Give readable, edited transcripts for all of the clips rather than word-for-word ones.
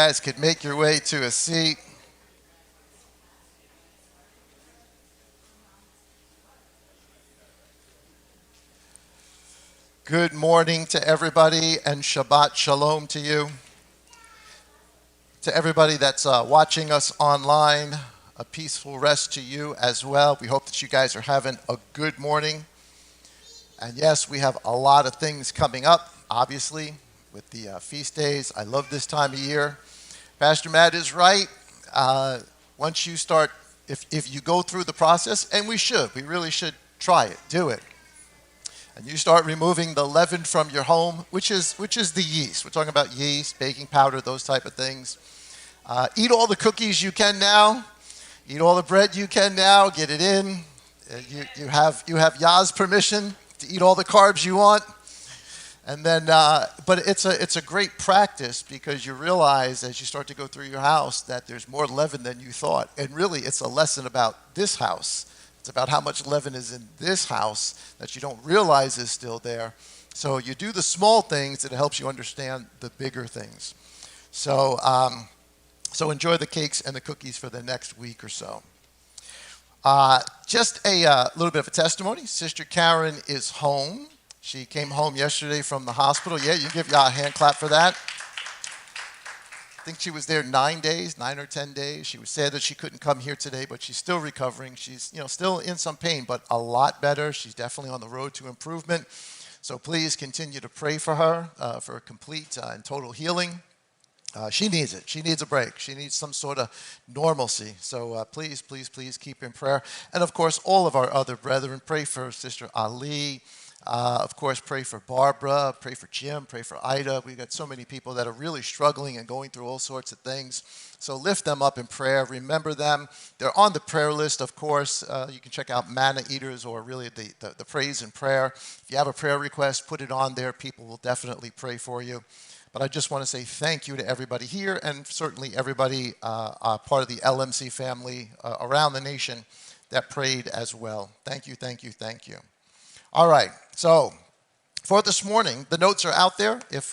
Guys could make your way to a seat. Good morning to everybody and Shabbat Shalom to you. To everybody that's watching us online, a peaceful rest to you as well. We hope that you guys are having a good morning. And yes, we have a lot of things coming up, obviously, with the feast days. I love this time of year. Pastor Matt is right. Once you start, if you go through the process, and we really should try it, do it. And you start removing the leaven from your home, which is the yeast. We're talking about yeast, baking powder, those type of things. Eat all the cookies you can now. Eat all the bread you can now. Get it in. You have Yah's permission to eat all the carbs you want. And then, but it's a great practice because you realize as you start to go through your house that there's more leaven than you thought. And really, it's a lesson about this house. It's about how much leaven is in this house that you don't realize is still there. So you do the small things, it helps you understand the bigger things. So enjoy the cakes and the cookies for the next week or so. Just a little bit of a testimony. Sister Karen is home. She came home yesterday from the hospital. Yeah, you give Yah a hand clap for that. I think she was there 9 or 10 days. She was sad that she couldn't come here today, but she's still recovering. She's still in some pain, but a lot better. She's definitely on the road to improvement. So please continue to pray for her for a complete and total healing. She needs it. She needs a break. She needs some sort of normalcy. So please keep in prayer. And of course, all of our other brethren, pray for Sister Ali. Of course, pray for Barbara, pray for Jim, pray for Ida. We've got so many people that are really struggling and going through all sorts of things. So lift them up in prayer. Remember them. They're on the prayer list, of course. You can check out Manna Eaters or really the praise and prayer. If you have a prayer request, put it on there. People will definitely pray for you. But I just want to say thank you to everybody here and certainly everybody part of the LMC family around the nation that prayed as well. Thank you. All right, so for this morning, the notes are out there if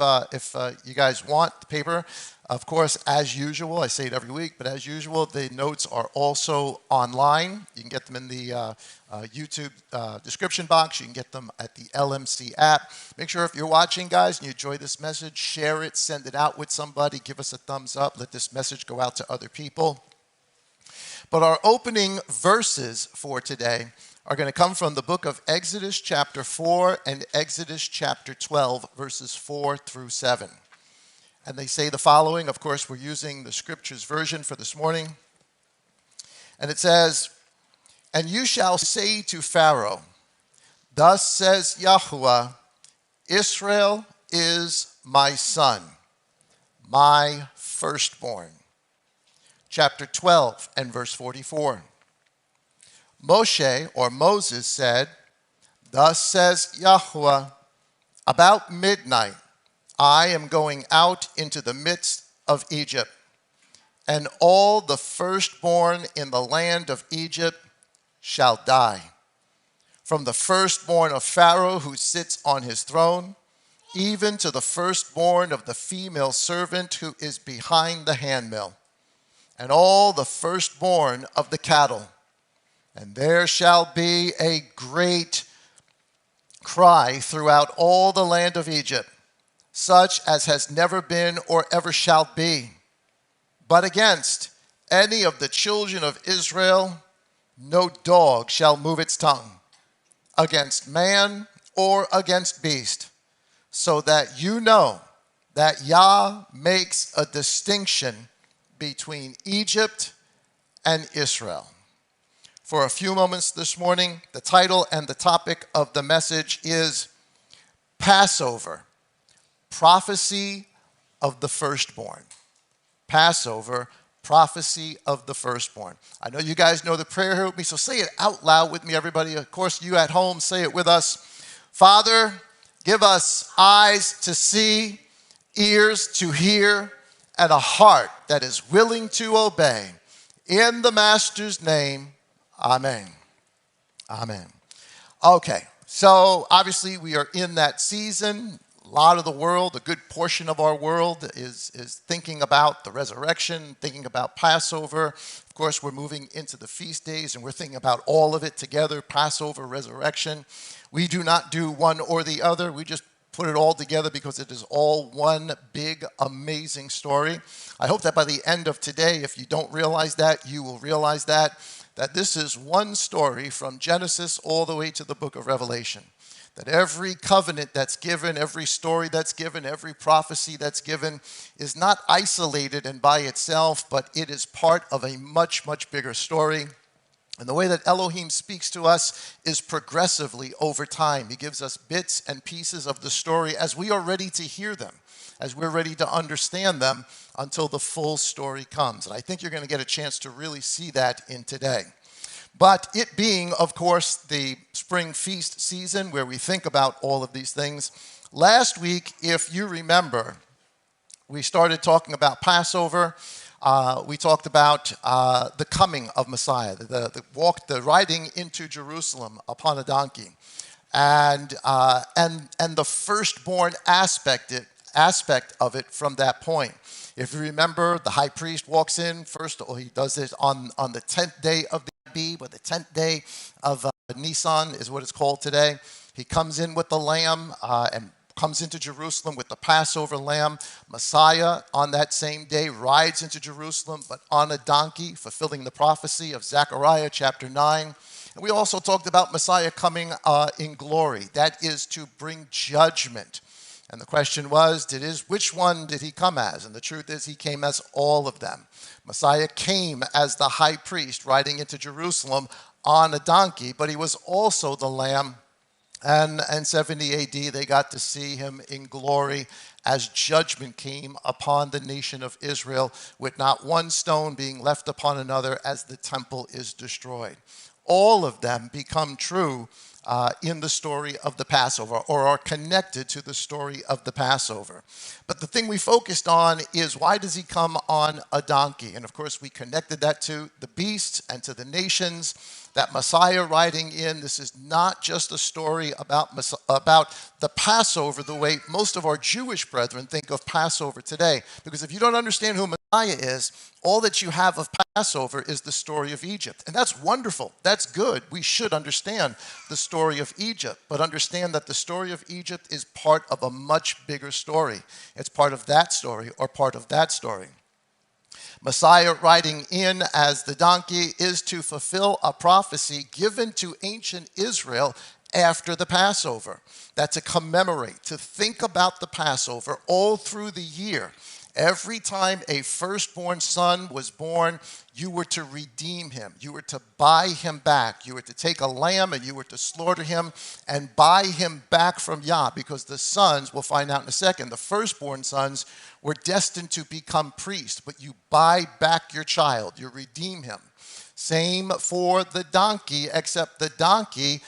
you guys want the paper. Of course, as usual, I say it every week, but as usual, the notes are also online. You can get them in the YouTube description box. You can get them at the LMC app. Make sure if you're watching, guys, and you enjoy this message, share it, send it out with somebody, give us a thumbs up, let this message go out to other people. But our opening verses for today are going to come from the book of Exodus chapter 4 and Exodus chapter 12, verses 4 through 7. And they say the following. Of course, we're using the scriptures version for this morning. And it says, "And you shall say to Pharaoh, thus says Yahuwah, Israel is my son, my firstborn." Chapter 12 and verse 44. Moshe, or Moses, said, "Thus says Yahuwah, about midnight I am going out into the midst of Egypt, and all the firstborn in the land of Egypt shall die, from the firstborn of Pharaoh who sits on his throne, even to the firstborn of the female servant who is behind the handmill, and all the firstborn of the cattle. And there shall be a great cry throughout all the land of Egypt, such as has never been or ever shall be. But against any of the children of Israel, no dog shall move its tongue, against man or against beast, so that you know that Yah makes a distinction between Egypt and Israel." For a few moments this morning, the title and the topic of the message is Passover, Prophecy of the Firstborn. Passover, Prophecy of the Firstborn. I know you guys know the prayer here with me, so say it out loud with me, everybody. Of course, you at home, say it with us. Father, give us eyes to see, ears to hear, and a heart that is willing to obey. In the Master's name, amen. Amen. Okay, so obviously we are in that season. A lot of the world, a good portion of our world is thinking about the resurrection, thinking about Passover. Of course, we're moving into the feast days and we're thinking about all of it together, Passover, resurrection. We do not do one or the other. We just put it all together because it is all one big, amazing story. I hope that by the end of today, if you don't realize that, you will realize that this is one story from Genesis all the way to the book of Revelation. That every covenant that's given, every story that's given, every prophecy that's given is not isolated and by itself, but it is part of a much, much bigger story. And the way that Elohim speaks to us is progressively over time. He gives us bits and pieces of the story as we are ready to hear them, as we're ready to understand them until the full story comes. And I think you're going to get a chance to really see that in today. But it being, of course, the spring feast season where we think about all of these things, last week, if you remember, we started talking about Passover. We talked about the coming of Messiah, the riding into Jerusalem upon a donkey, and the firstborn aspect of it from that point. If you remember, the high priest walks in first. He does it on the 10th day of the Abib, or the 10th day of Nisan is what it's called today. He comes in with the lamb and comes into Jerusalem with the Passover lamb. Messiah on that same day rides into Jerusalem, but on a donkey, fulfilling the prophecy of Zechariah chapter 9. And we also talked about Messiah coming in glory. That is to bring judgment. And the question was, which one did he come as? And the truth is, he came as all of them. Messiah came as the high priest riding into Jerusalem on a donkey, but he was also the lamb. And in 70 AD, they got to see him in glory as judgment came upon the nation of Israel, with not one stone being left upon another as the temple is destroyed. All of them become true in the story of the Passover, or are connected to the story of the Passover. But the thing we focused on is, why does he come on a donkey? And of course, we connected that to the beast and to the nations, that Messiah riding in. This is not just a story about the Passover the way most of our Jewish brethren think of Passover today. Because if you don't understand who Messiah is, all that you have of Passover is the story of Egypt. And that's wonderful. That's good. We should understand the story of Egypt, but understand that the story of Egypt is part of a much bigger story. It's part of that story, or part of that story. Messiah riding in as the donkey is to fulfill a prophecy given to ancient Israel after the Passover. That to commemorate, to think about the Passover all through the year. Every time a firstborn son was born, you were to redeem him. You were to buy him back. You were to take a lamb and you were to slaughter him and buy him back from Yah, because the sons, we'll find out in a second, the firstborn sons were destined to become priests, but you buy back your child. You redeem him. Same for the donkey, except the donkey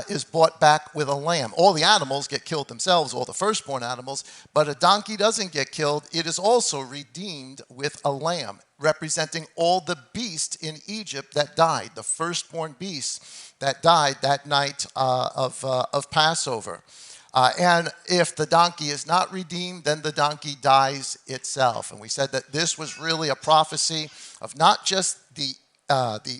is bought back with a lamb. All the animals get killed themselves, all the firstborn animals, but a donkey doesn't get killed. It is also redeemed with a lamb, representing all the beasts in Egypt that died, the firstborn beasts that died that night of Passover. And if the donkey is not redeemed, then the donkey dies itself. And we said that this was really a prophecy of not just the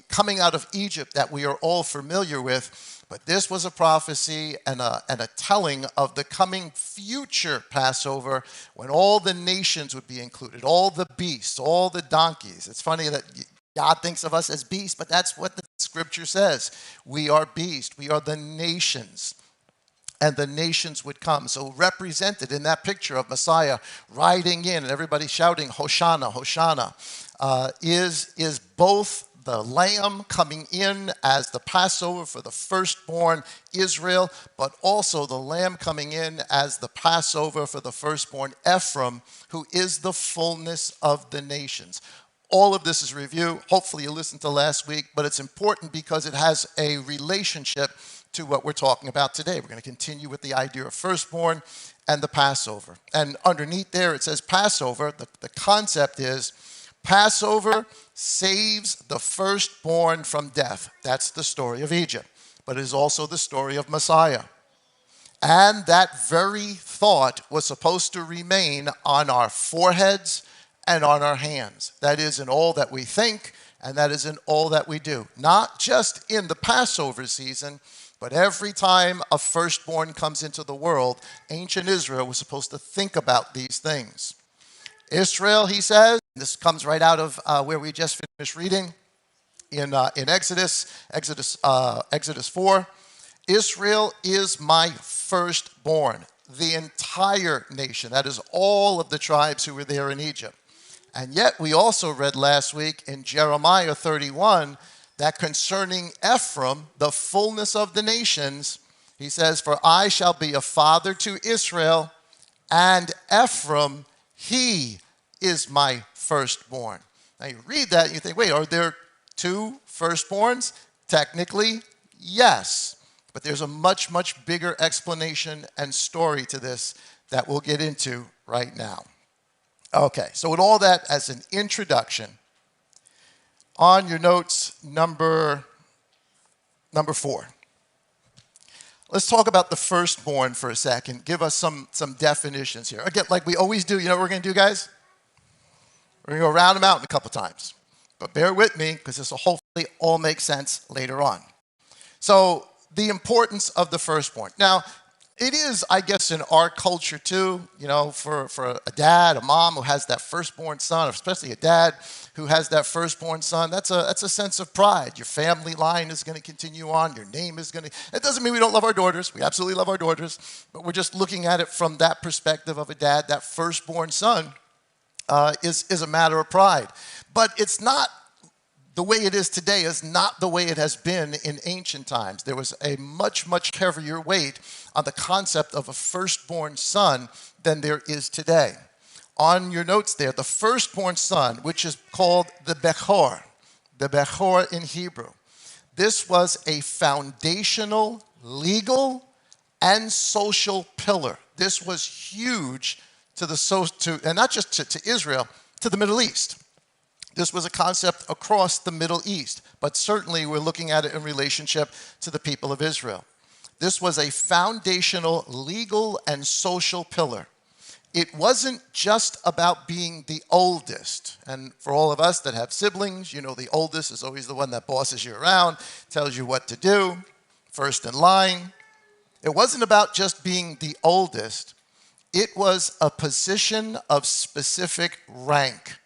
coming out of Egypt that we are all familiar with, but this was a prophecy and a telling of the coming future Passover, when all the nations would be included, all the beasts, all the donkeys. It's funny that God thinks of us as beasts, but that's what the scripture says. We are beasts. We are the nations. And the nations would come. So represented in that picture of Messiah riding in and everybody shouting, Hosanna, Hosanna, is both the lamb coming in as the Passover for the firstborn Israel, but also the lamb coming in as the Passover for the firstborn Ephraim, who is the fullness of the nations. All of this is review. Hopefully you listened to last week, but it's important because it has a relationship to what we're talking about today. We're going to continue with the idea of firstborn and the Passover. And underneath there it says Passover. The concept is Passover saves the firstborn from death. That's the story of Egypt. But it is also the story of Messiah. And that very thought was supposed to remain on our foreheads and on our hands. That is in all that we think, and that is in all that we do. Not just in the Passover season, but every time a firstborn comes into the world, ancient Israel was supposed to think about these things. Israel, he says, this comes right out of where we just finished reading in Exodus 4. Israel is my firstborn, the entire nation. That is all of the tribes who were there in Egypt. And yet we also read last week in Jeremiah 31 that concerning Ephraim, the fullness of the nations, he says, for I shall be a father to Israel, and Ephraim, he is my firstborn. Now you read that and you think, wait, are there two firstborns? Technically, yes. But there's a much, much bigger explanation and story to this that we'll get into right now. Okay, so with all that as an introduction, on your notes, number 4. Let's talk about the firstborn for a second. Give us some definitions here. Again, like we always do, you know what we're going to do, guys? We're going to go round them out a couple times. But bear with me, because this will hopefully all make sense later on. So, the importance of the firstborn. Now, it is, I guess, in our culture too, you know, for a dad, a mom who has that firstborn son, especially a dad who has that firstborn son, that's a sense of pride. Your family line is going to continue on. Your name is going to... It doesn't mean we don't love our daughters. We absolutely love our daughters. But we're just looking at it from that perspective of a dad. That firstborn son is a matter of pride. But it's not... The way it is today is not the way it has been in ancient times. There was a much, much heavier weight on the concept of a firstborn son than there is today. On your notes there, the firstborn son, which is called the Bechor in Hebrew. This was a foundational, legal, and social pillar. This was huge and not just to Israel, to the Middle East. This was a concept across the Middle East, but certainly we're looking at it in relationship to the people of Israel. This was a foundational legal and social pillar. It wasn't just about being the oldest. And for all of us that have siblings, you know the oldest is always the one that bosses you around, tells you what to do, first in line. It wasn't about just being the oldest. It was a position of specific rank,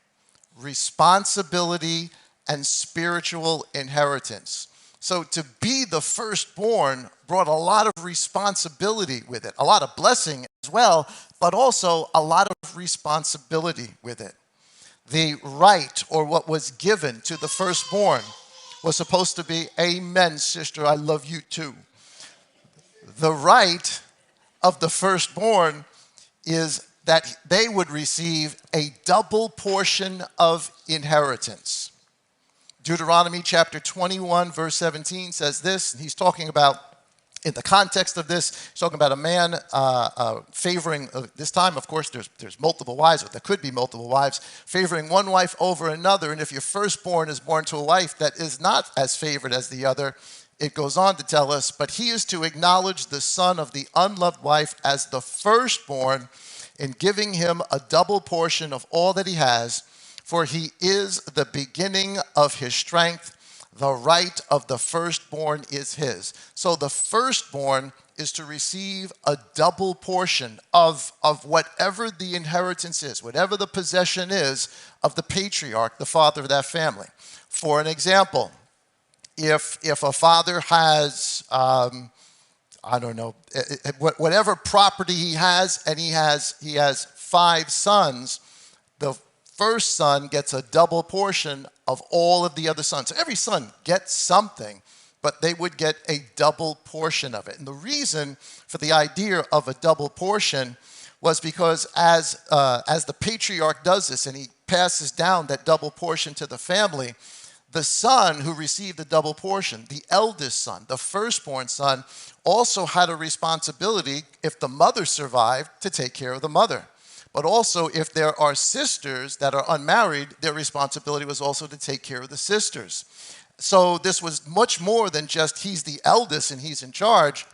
responsibility, and spiritual inheritance. So to be the firstborn brought a lot of responsibility with it, a lot of blessing as well, but also a lot of responsibility with it. The right, or what was given to the firstborn, was supposed to be, amen, sister, I love you too. The right of the firstborn is that they would receive a double portion of inheritance. Deuteronomy chapter 21, verse 17 says this, and he's talking about, in the context of this, he's talking about a man favoring, this time, of course, there's multiple wives, or there could be multiple wives, favoring one wife over another, and if your firstborn is born to a wife that is not as favored as the other, it goes on to tell us, but he is to acknowledge the son of the unloved wife as the firstborn, in giving him a double portion of all that he has, for he is the beginning of his strength. The right of the firstborn is his. So the firstborn is to receive a double portion of whatever the inheritance is, whatever the possession is of the patriarch, the father of that family. For an example, if a father has... I don't know, whatever property he has, and he has 5 sons, the first son gets a double portion of all of the other sons. So every son gets something, but they would get a double portion of it. And the reason for the idea of a double portion was because as the patriarch does this and he passes down that double portion to the family, the son who received the double portion, the eldest son, the firstborn son, also had a responsibility, if the mother survived, to take care of the mother. But also, if there are sisters that are unmarried, their responsibility was also to take care of the sisters. So this was much more than just he's the eldest and he's in charge.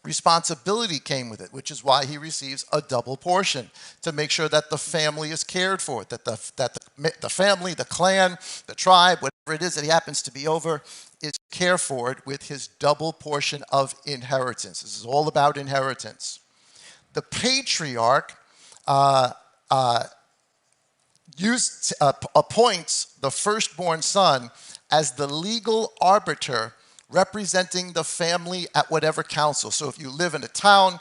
responsibility came with it, which is why he receives a double portion, to make sure that the family is cared for, that the family, the clan, the tribe, whatever it is that he happens to be over, is cared for with his double portion of inheritance. This is all about inheritance. The patriarch appoints the firstborn son as the legal arbiter representing the family at whatever council. So if you live in a town,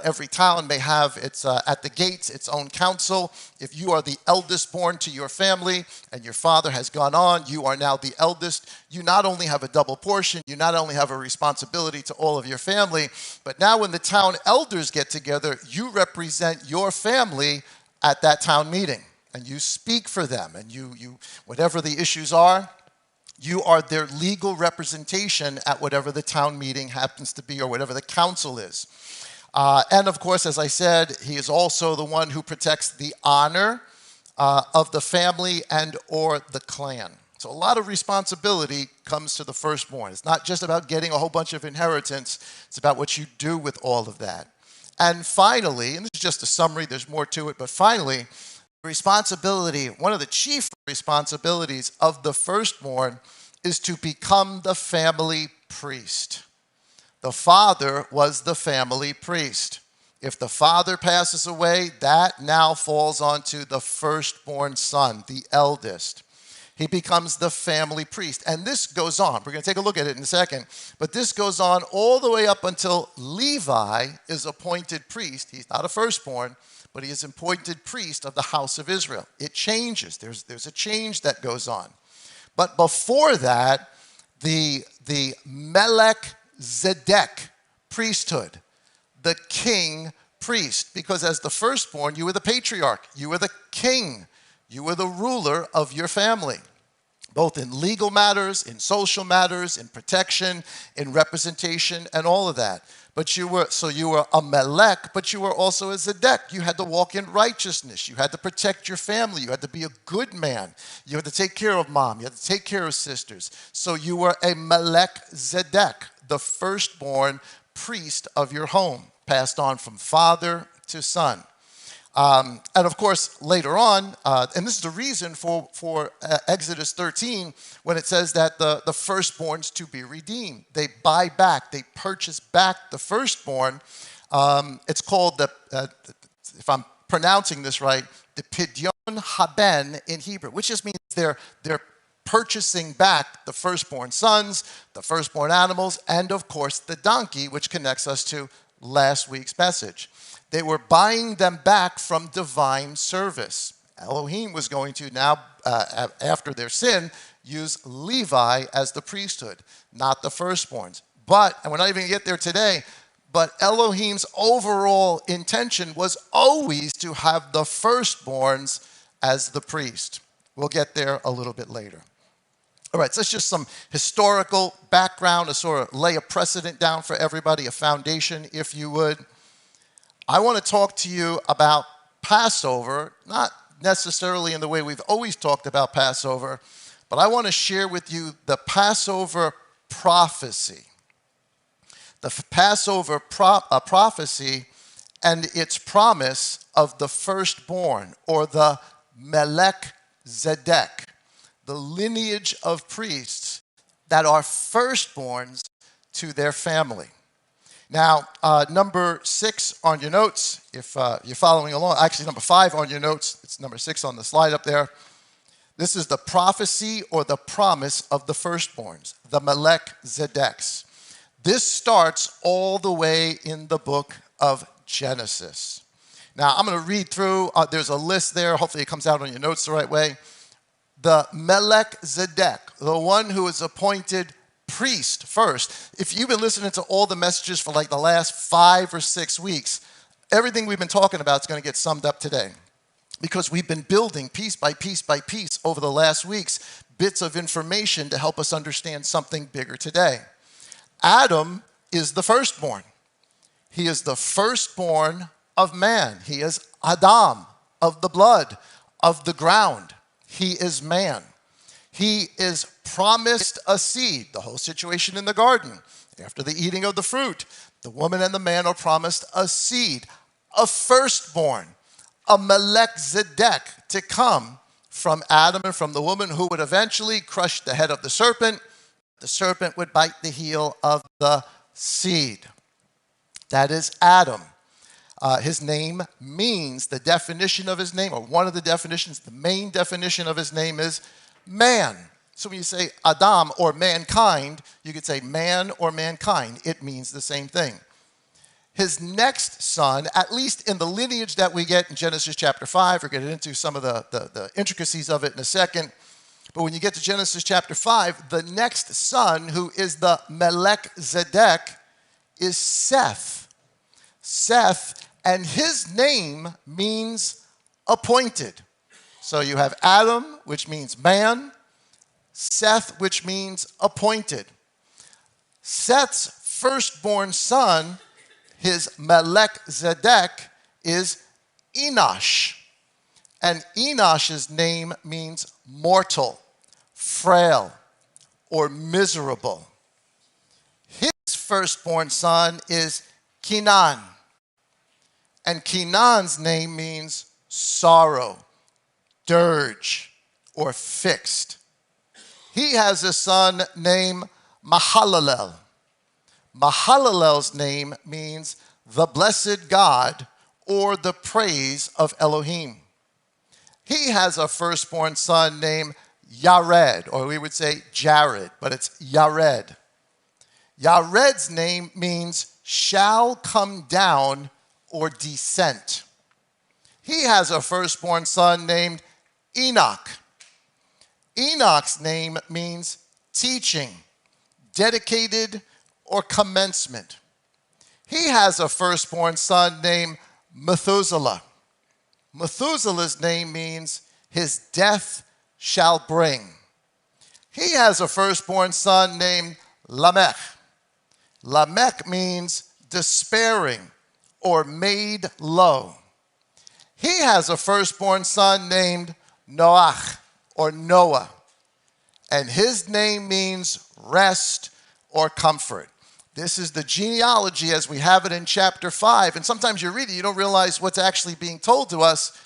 every town may have at the gates its own council. If you are the eldest born to your family and your father has gone on, you are now the eldest. You not only have a double portion, you not only have a responsibility to all of your family, but now when the town elders get together, you represent your family at that town meeting. And you speak for them, and you whatever the issues are, you are their legal representation at whatever the town meeting happens to be or whatever the council is. And of course, as I said, he is also the one who protects the honor of the family and or the clan. So a lot of responsibility comes to the firstborn. It's not just about getting a whole bunch of inheritance. It's about what you do with all of that. And finally, and this is just a summary, there's more to it, but finally, responsibility, one of the chief responsibilities of the firstborn is to become the family priest. The father was the family priest. If the father passes away, that now falls onto the firstborn son, the eldest. He becomes the family priest. And this goes on. We're going to take a look at it in a second. But this goes on all the way up until Levi is appointed priest. He's not a firstborn, but he is appointed priest of the house of Israel. It changes. There's a change that goes on. But before that, the Melchizedek priesthood, the king priest, because as the firstborn, you were the patriarch, you were the king, you were the ruler of your family, both in legal matters, in social matters, in protection, in representation, and all of that. But you were a Melech, but you were also a Zedek. You had to walk in righteousness. You had to protect your family. You had to be a good man. You had to take care of mom. You had to take care of sisters. So you were a Melchizedek, the firstborn priest of your home, passed on from father to son. And of course, later on, and this is the reason for Exodus 13, when it says that the firstborns to be redeemed. They buy back, they purchase back the firstborn. It's called, if I'm pronouncing this right, the Pidyon Haben in Hebrew, which just means they're purchasing back the firstborn sons, the firstborn animals, and of course the donkey, which connects us to last week's message. They were buying them back from divine service. Elohim was going to now, after their sin, use Levi as the priesthood, not the firstborns. But, and we're not even going to get there today, but Elohim's overall intention was always to have the firstborns as the priest. We'll get there a little bit later. All right, so it's just some historical background to sort of lay a precedent down for everybody, a foundation, if you would. I want to talk to you about Passover, not necessarily in the way we've always talked about Passover, but I want to share with you the Passover prophecy. The Passover prophecy and its promise of the firstborn, or the Melchizedek, the lineage of priests that are firstborns to their family. Now, number 6 on your notes, if you're following along, actually number 5 on your notes, it's number 6 on the slide up there. This is the prophecy or the promise of the firstborns, the Melchizedeks. This starts all the way in the book of Genesis. Now, I'm going to read through, there's a list there, hopefully it comes out on your notes the right way. The Melchizedek, the one who is appointed priest first. If you've been listening to all the messages for like the last 5 or 6 weeks, everything we've been talking about is going to get summed up today. Because we've been building piece by piece by piece over the last weeks, bits of information to help us understand something bigger today. Adam is the firstborn. He is the firstborn of man. He is Adam, of the blood, of the ground. He is man. He is promised a seed, the whole situation in the garden. After the eating of the fruit, The woman and the man are promised a seed, a firstborn, a Melchizedek to come from Adam and from the woman who would eventually crush the head of the serpent. The serpent would bite the heel of the seed. That is Adam. His name means, the definition of his name, or one of the definitions, the main definition of his name is man. So when you say Adam or mankind, you could say man or mankind. It means the same thing. His next son, at least in the lineage that we get in Genesis chapter 5, we're going to get into some of the intricacies of it in a second. But when you get to Genesis chapter 5, the next son, who is the Melchizedek, is Seth. Seth, and his name means appointed. So you have Adam, which means man, Seth, which means appointed. Seth's firstborn son, his Melchizedek, is Enosh. And Enosh's name means mortal, frail, or miserable. His firstborn son is Kenan. And Kenan's name means sorrow, dirge, or fixed. He has a son named Mahalalel. Mahalalel's name means the blessed God, or the praise of Elohim. He has a firstborn son named Yared, or we would say Jared, but it's Yared. Yared's name means shall come down or descent. He has a firstborn son named Enoch. Enoch's name means teaching, dedicated, or commencement. He has a firstborn son named Methuselah. Methuselah's name means his death shall bring. He has a firstborn son named Lamech. Lamech means despairing or made low. He has a firstborn son named Noach, or Noah, and his name means rest or comfort. This is the genealogy as we have it in chapter 5, and sometimes you read it, you don't realize what's actually being told to us.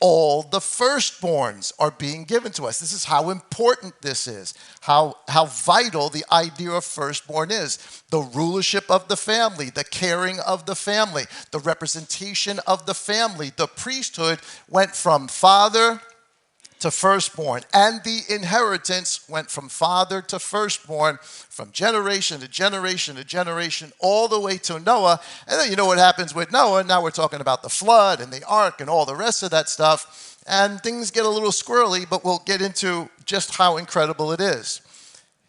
All the firstborns are being given to us. This is how important this is, how vital the idea of firstborn is. The rulership of the family, the caring of the family, the representation of the family. The priesthood went from father to firstborn, and the inheritance went from father to firstborn, from generation to generation to generation, all the way to Noah. And then you know what happens with Noah. Now we're talking about the flood and the ark and all the rest of that stuff, and things get a little squirrely, but we'll get into just how incredible it is.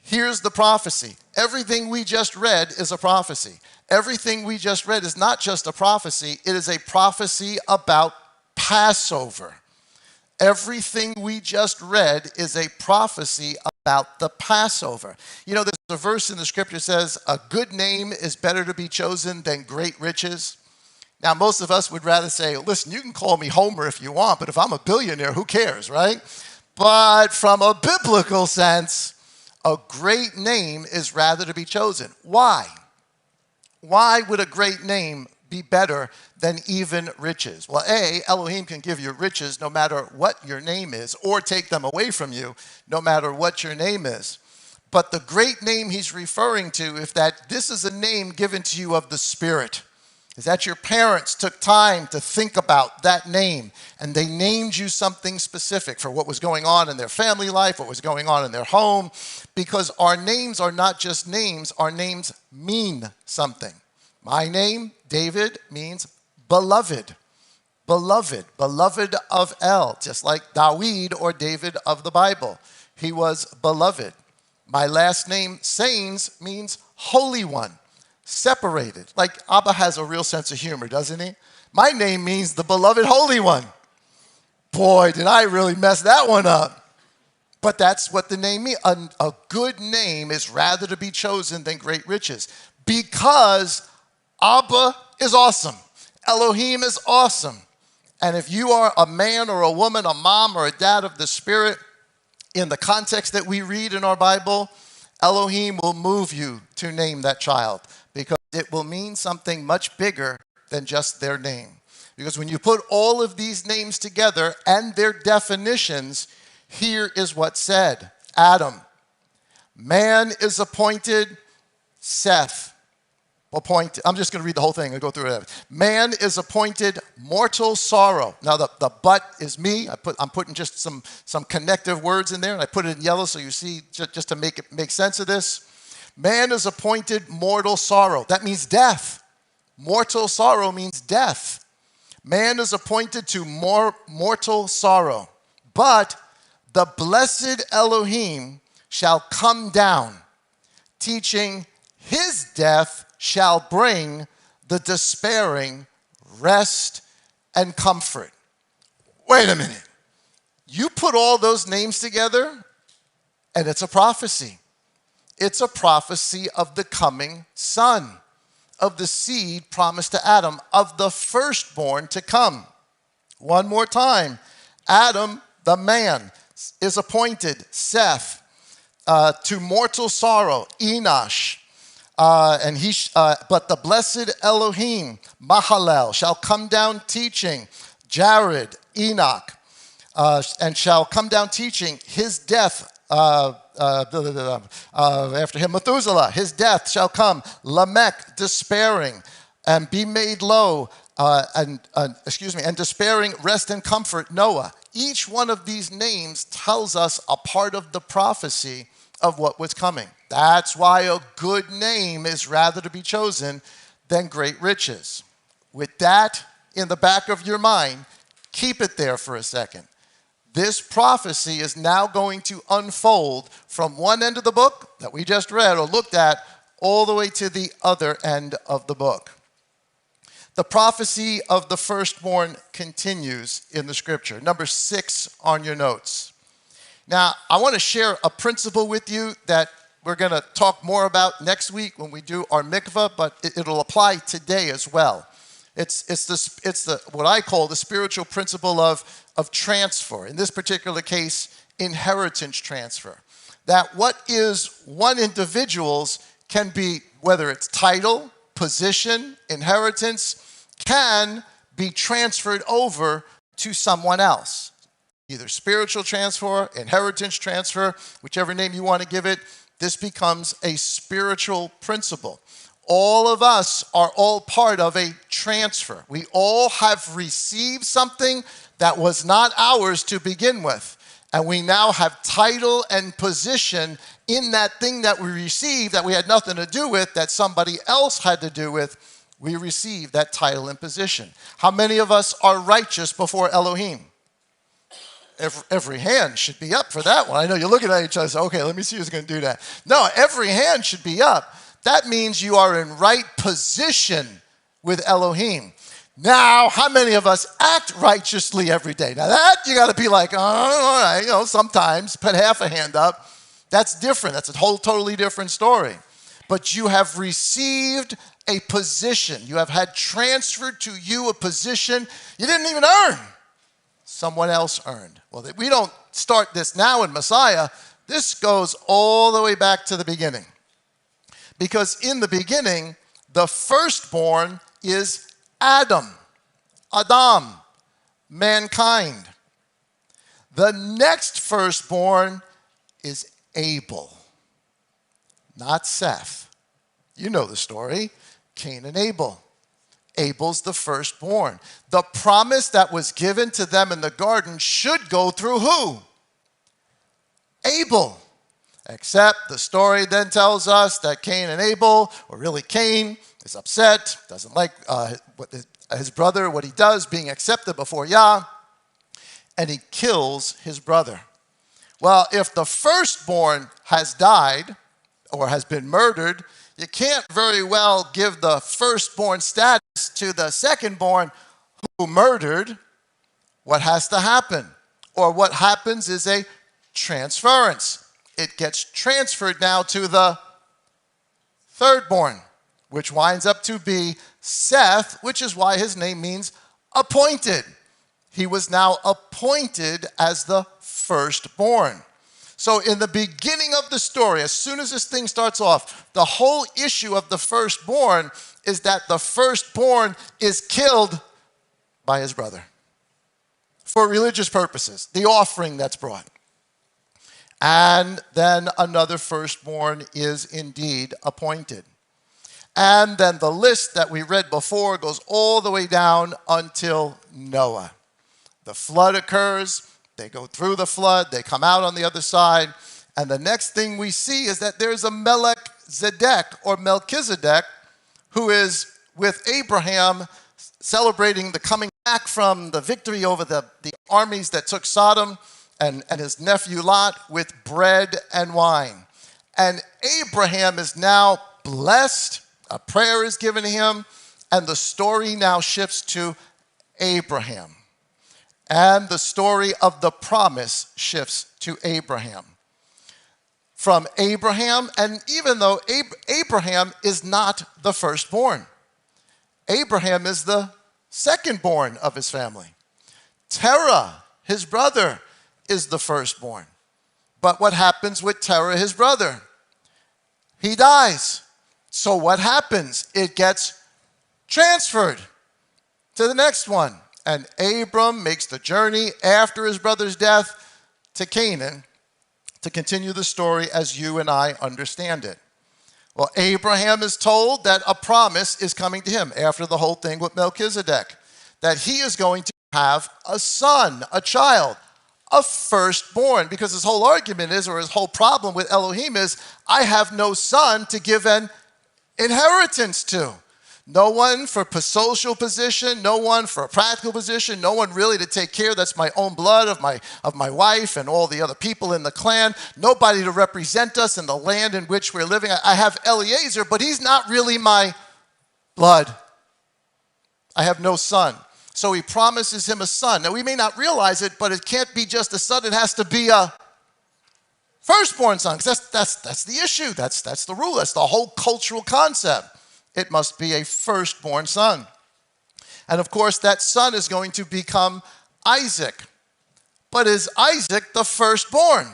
Here's the prophecy. Everything we just read is a prophecy. Everything we just read is not just a prophecy, it is a prophecy about Passover. Everything we just read is a prophecy about the Passover. You know, there's a verse in the scripture that says, a good name is better to be chosen than great riches. Now, most of us would rather say, listen, you can call me Homer if you want, but if I'm a billionaire, who cares, right? But from a biblical sense, a great name is rather to be chosen. Why? Why would a great name be better than even riches? Well, Elohim can give you riches no matter what your name is, or take them away from you no matter what your name is. But the great name he's referring to, if that this is a name given to you of the Spirit, is that your parents took time to think about that name, and they named you something specific for what was going on in their family life, what was going on in their home, because our names are not just names, our names mean something. My name, David, means beloved. Beloved. Beloved of El. Just like Dawid or David of the Bible. He was beloved. My last name, Sains, means holy one. Separated. Like Abba has a real sense of humor, doesn't he? My name means the beloved holy one. Boy, did I really mess that one up. But that's what the name means. A good name is rather to be chosen than great riches. Because Abba is awesome. Elohim is awesome. And if you are a man or a woman, a mom or a dad of the Spirit, in the context that we read in our Bible, Elohim will move you to name that child, because it will mean something much bigger than just their name. Because when you put all of these names together and their definitions, here is what's said. Adam, man is appointed. Seth, appointed. I'm just going to read the whole thing and go through it. Man is appointed mortal sorrow. Now the but is me. I'm putting just some connective words in there, and I put it in yellow so you see, just to make sense of this. Man is appointed mortal sorrow. That means death. Mortal sorrow means death. Man is appointed to mortal sorrow. But the blessed Elohim shall come down, teaching his death shall bring the despairing rest and comfort. Wait a minute. You put all those names together, and it's a prophecy. It's a prophecy of the coming son, of the seed promised to Adam, of the firstborn to come. One more time. Adam, the man, is appointed, Seth, to mortal sorrow, Enosh. But the blessed Elohim, Mahalel, shall come down teaching, Jared, Enoch, and shall come down teaching his death. After him, Methuselah, his death shall come. Lamech, despairing, and be made low, and despairing rest and comfort. Noah. Each one of these names tells us a part of the prophecy of what was coming. That's why a good name is rather to be chosen than great riches. With that in the back of your mind, keep it there for a second. This prophecy is now going to unfold from one end of the book that we just read or looked at all the way to the other end of the book. The prophecy of the firstborn continues in the scripture. Number 6 on your notes. Now, I want to share a principle with you that we're going to talk more about next week when we do our mikvah, but it'll apply today as well. It's the what I call the spiritual principle of transfer. In this particular case, inheritance transfer. That what is one individual's can be, whether it's title, position, inheritance, can be transferred over to someone else. Either spiritual transfer, inheritance transfer, whichever name you want to give it, this becomes a spiritual principle. All of us are all part of a transfer. We all have received something that was not ours to begin with. And we now have title and position in that thing that we received that we had nothing to do with, that somebody else had to do with. We received that title and position. How many of us are righteous before Elohim? Every hand should be up for that one. I know you're looking at each other and say, okay, let me see who's going to do that. No, every hand should be up. That means you are in right position with Elohim. Now, how many of us act righteously every day? Now that you got to be like, oh, all right, sometimes put half a hand up. That's different. That's a whole totally different story. But you have received a position. You have had transferred to you a position you didn't even earn. Someone else earned. Well, we don't start this now in Messiah. This goes all the way back to the beginning. Because in the beginning, the firstborn is Adam, mankind. The next firstborn is Abel, not Seth. You know the story, Cain and Abel. Abel's the firstborn. The promise that was given to them in the garden should go through who? Abel. Except the story then tells us that Cain and Abel, or really Cain, is upset, doesn't like his brother, what he does, being accepted before Yah, and he kills his brother. Well, if the firstborn has died or has been murdered, you can't very well give the firstborn status to the secondborn who murdered. What has to happen? Or what happens is a transference. It gets transferred now to the thirdborn, which winds up to be Seth, which is why his name means appointed. He was now appointed as the firstborn. So in the beginning of the story, as soon as this thing starts off, the whole issue of the firstborn is that the firstborn is killed by his brother for religious purposes, the offering that's brought. And then another firstborn is indeed appointed. And then the list that we read before goes all the way down until Noah. The flood occurs, they go through the flood, they come out on the other side, and the next thing we see is that there's a Melchizedek, who is with Abraham celebrating the coming back from the victory over the armies that took Sodom, and his nephew Lot with bread and wine. And Abraham is now blessed, a prayer is given to him, and the story now shifts to Abraham. And the story of the promise shifts to Abraham. From Abraham, and even though Abraham is not the firstborn, Abraham is the secondborn of his family. Terah, his brother, is the firstborn. But what happens with Terah, his brother? He dies. So what happens? It gets transferred to the next one. And Abram makes the journey after his brother's death to Canaan to continue the story as you and I understand it. Well, Abraham is told that a promise is coming to him after the whole thing with Melchizedek, that he is going to have a son, a child, a firstborn, because his whole argument is, or his whole problem with Elohim is, I have no son to give an inheritance to. No one for social position, no one for a practical position, no one really to take care. That's my own blood of my wife and all the other people in the clan. Nobody to represent us in the land in which we're living. I have Eliezer, but he's not really my blood. I have no son. So he promises him a son. Now we may not realize it, but it can't be just a son. It has to be a firstborn son, because that's the issue. That's the rule. That's the whole cultural concept. It must be a firstborn son. And of course, that son is going to become Isaac. But is Isaac the firstborn?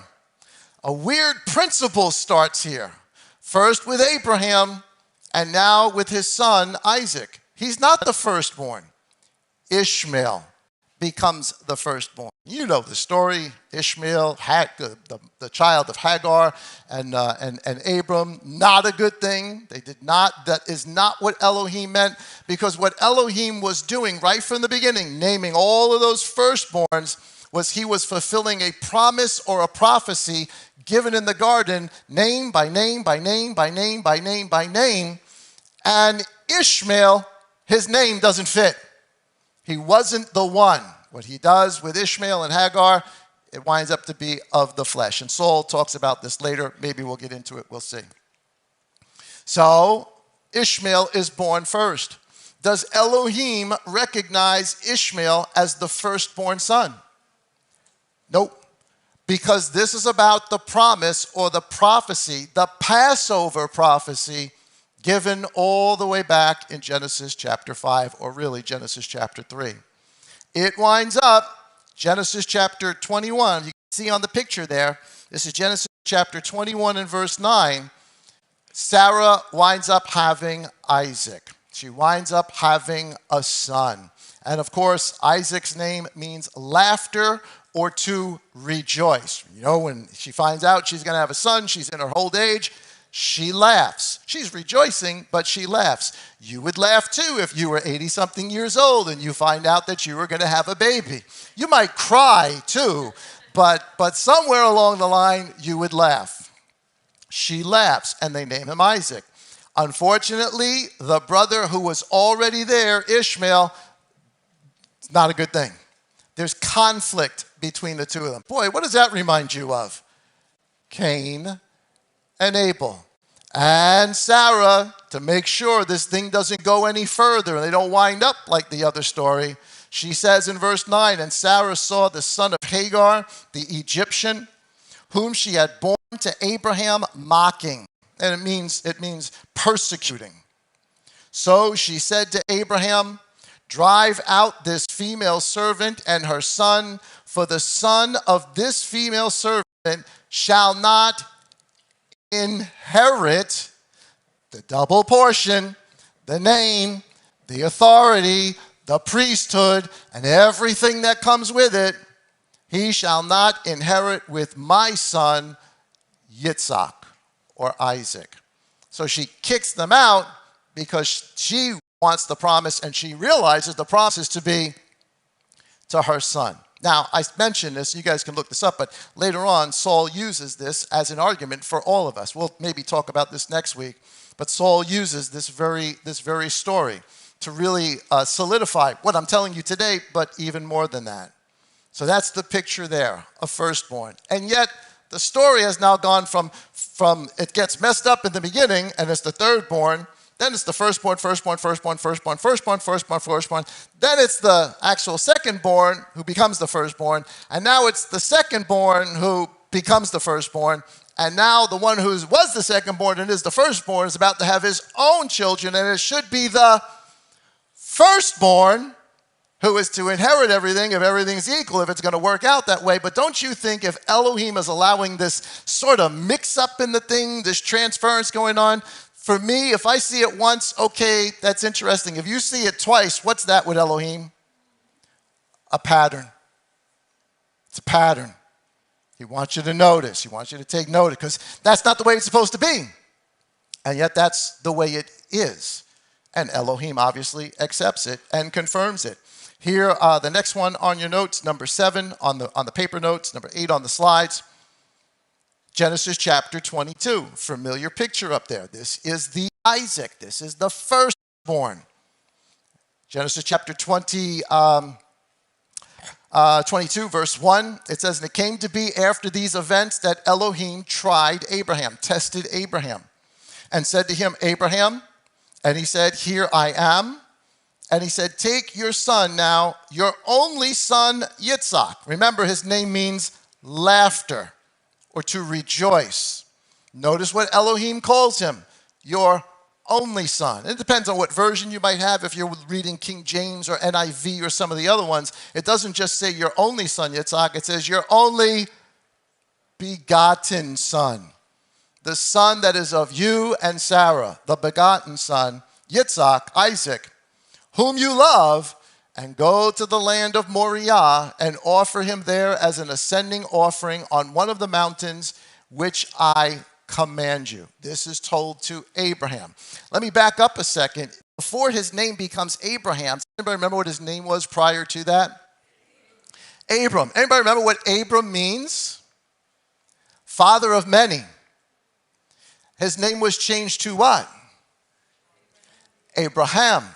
A weird principle starts here. First with Abraham, and now with his son Isaac. He's not the firstborn. Ishmael becomes the firstborn. You know the story. Ishmael, the child of Hagar and Abram, not a good thing. That is not what Elohim meant, because what Elohim was doing right from the beginning, naming all of those firstborns, was he was fulfilling a promise or a prophecy given in the garden, name by name by name by name by name by name. And Ishmael, his name doesn't fit. He wasn't the one. What he does with Ishmael and Hagar, it winds up to be of the flesh. And Saul talks about this later. Maybe we'll get into it. We'll see. So Ishmael is born first. Does Elohim recognize Ishmael as the firstborn son? Nope. Because this is about the promise or the prophecy, the Passover prophecy, given all the way back in Genesis chapter 5, or really Genesis chapter 3. It winds up, Genesis chapter 21, you can see on the picture there, this is Genesis chapter 21 and verse 9. Sarah winds up having Isaac. She winds up having a son. And of course, Isaac's name means laughter or to rejoice. You know, when she finds out she's going to have a son, she's in her old age, she laughs. She's rejoicing, but she laughs. You would laugh too if you were 80-something years old and you find out that you were going to have a baby. You might cry too, but somewhere along the line, you would laugh. She laughs, and they name him Isaac. Unfortunately, the brother who was already there, Ishmael, it's not a good thing. There's conflict between the two of them. Boy, what does that remind you of? Cain and Abel. And Sarah, to make sure this thing doesn't go any further and they don't wind up like the other story, she says in verse 9, and Sarah saw the son of Hagar, the Egyptian, whom she had borne to Abraham, mocking. And it means persecuting. So she said to Abraham, drive out this female servant and her son, for the son of this female servant shall not inherit the double portion, the name, the authority, the priesthood, and everything that comes with it. He shall not inherit with my son Yitzhak or Isaac. So she kicks them out because she wants the promise, and she realizes the promise is to be to her son. Now, I mentioned this, you guys can look this up, but later on, Saul uses this as an argument for all of us. We'll maybe talk about this next week, but Saul uses this very story to really solidify what I'm telling you today, but even more than that. So that's the picture there, a firstborn. And yet, the story has now gone from it gets messed up in the beginning, and it's the thirdborn. Then it's the firstborn. Then it's the actual secondborn who becomes the firstborn. And now it's the secondborn who becomes the firstborn. And now the one who was the secondborn and is the firstborn is about to have his own children. And it should be the firstborn who is to inherit everything if everything's equal, if it's going to work out that way. But don't you think if Elohim is allowing this sort of mix-up in the thing, this transference going on, for me, if I see it once, okay, that's interesting. If you see it twice, what's that with Elohim? A pattern. It's a pattern. He wants you to notice. He wants you to take notice because that's not the way it's supposed to be. And yet that's the way it is. And Elohim obviously accepts it and confirms it. Here, the next one on your notes, number 7 on the paper notes, number 8 on the slides. Genesis chapter 22, familiar picture up there. This is the Isaac. This is the firstborn. Genesis chapter 22, verse 1, it says, and it came to be after these events that Elohim tried Abraham, tested Abraham, and said to him, Abraham, and he said, here I am. And he said, take your son now, your only son Yitzhak. Remember, his name means laughter, or to rejoice. Notice what Elohim calls him, your only son. It depends on what version you might have. If you're reading King James or NIV or some of the other ones, it doesn't just say your only son Yitzhak, it says your only begotten son. The son that is of you and Sarah, the begotten son, Yitzhak, Isaac, whom you love, and go to the land of Moriah and offer him there as an ascending offering on one of the mountains which I command you. This is told to Abraham. Let me back up a second. Before his name becomes Abraham, anybody remember what his name was prior to that? Abram. Anybody remember what Abram means? Father of many. His name was changed to what? Abraham,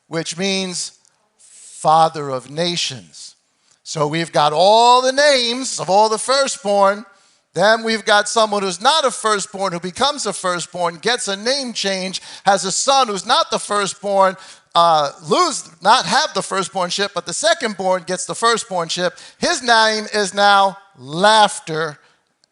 which means Father of nations. So we've got all the names of all the firstborn. Then we've got someone who's not a firstborn who becomes a firstborn, gets a name change, has a son who's not the firstborn, not have the firstbornship, but the secondborn gets the firstbornship. His name is now Laughter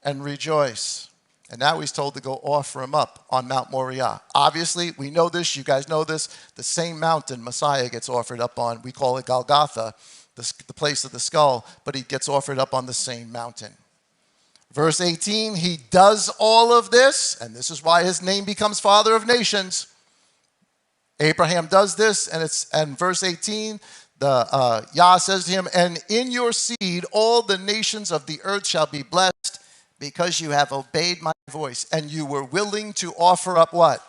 and Rejoice. And now he's told to go offer him up on Mount Moriah. Obviously, we know this. You guys know this. The same mountain Messiah gets offered up on. We call it Golgotha, the place of the skull. But he gets offered up on the same mountain. Verse 18, he does all of this. And this is why his name becomes Father of Nations. Abraham does this. And verse 18, Yah says to him, and in your seed all the nations of the earth shall be blessed, because you have obeyed my voice, and you were willing to offer up what?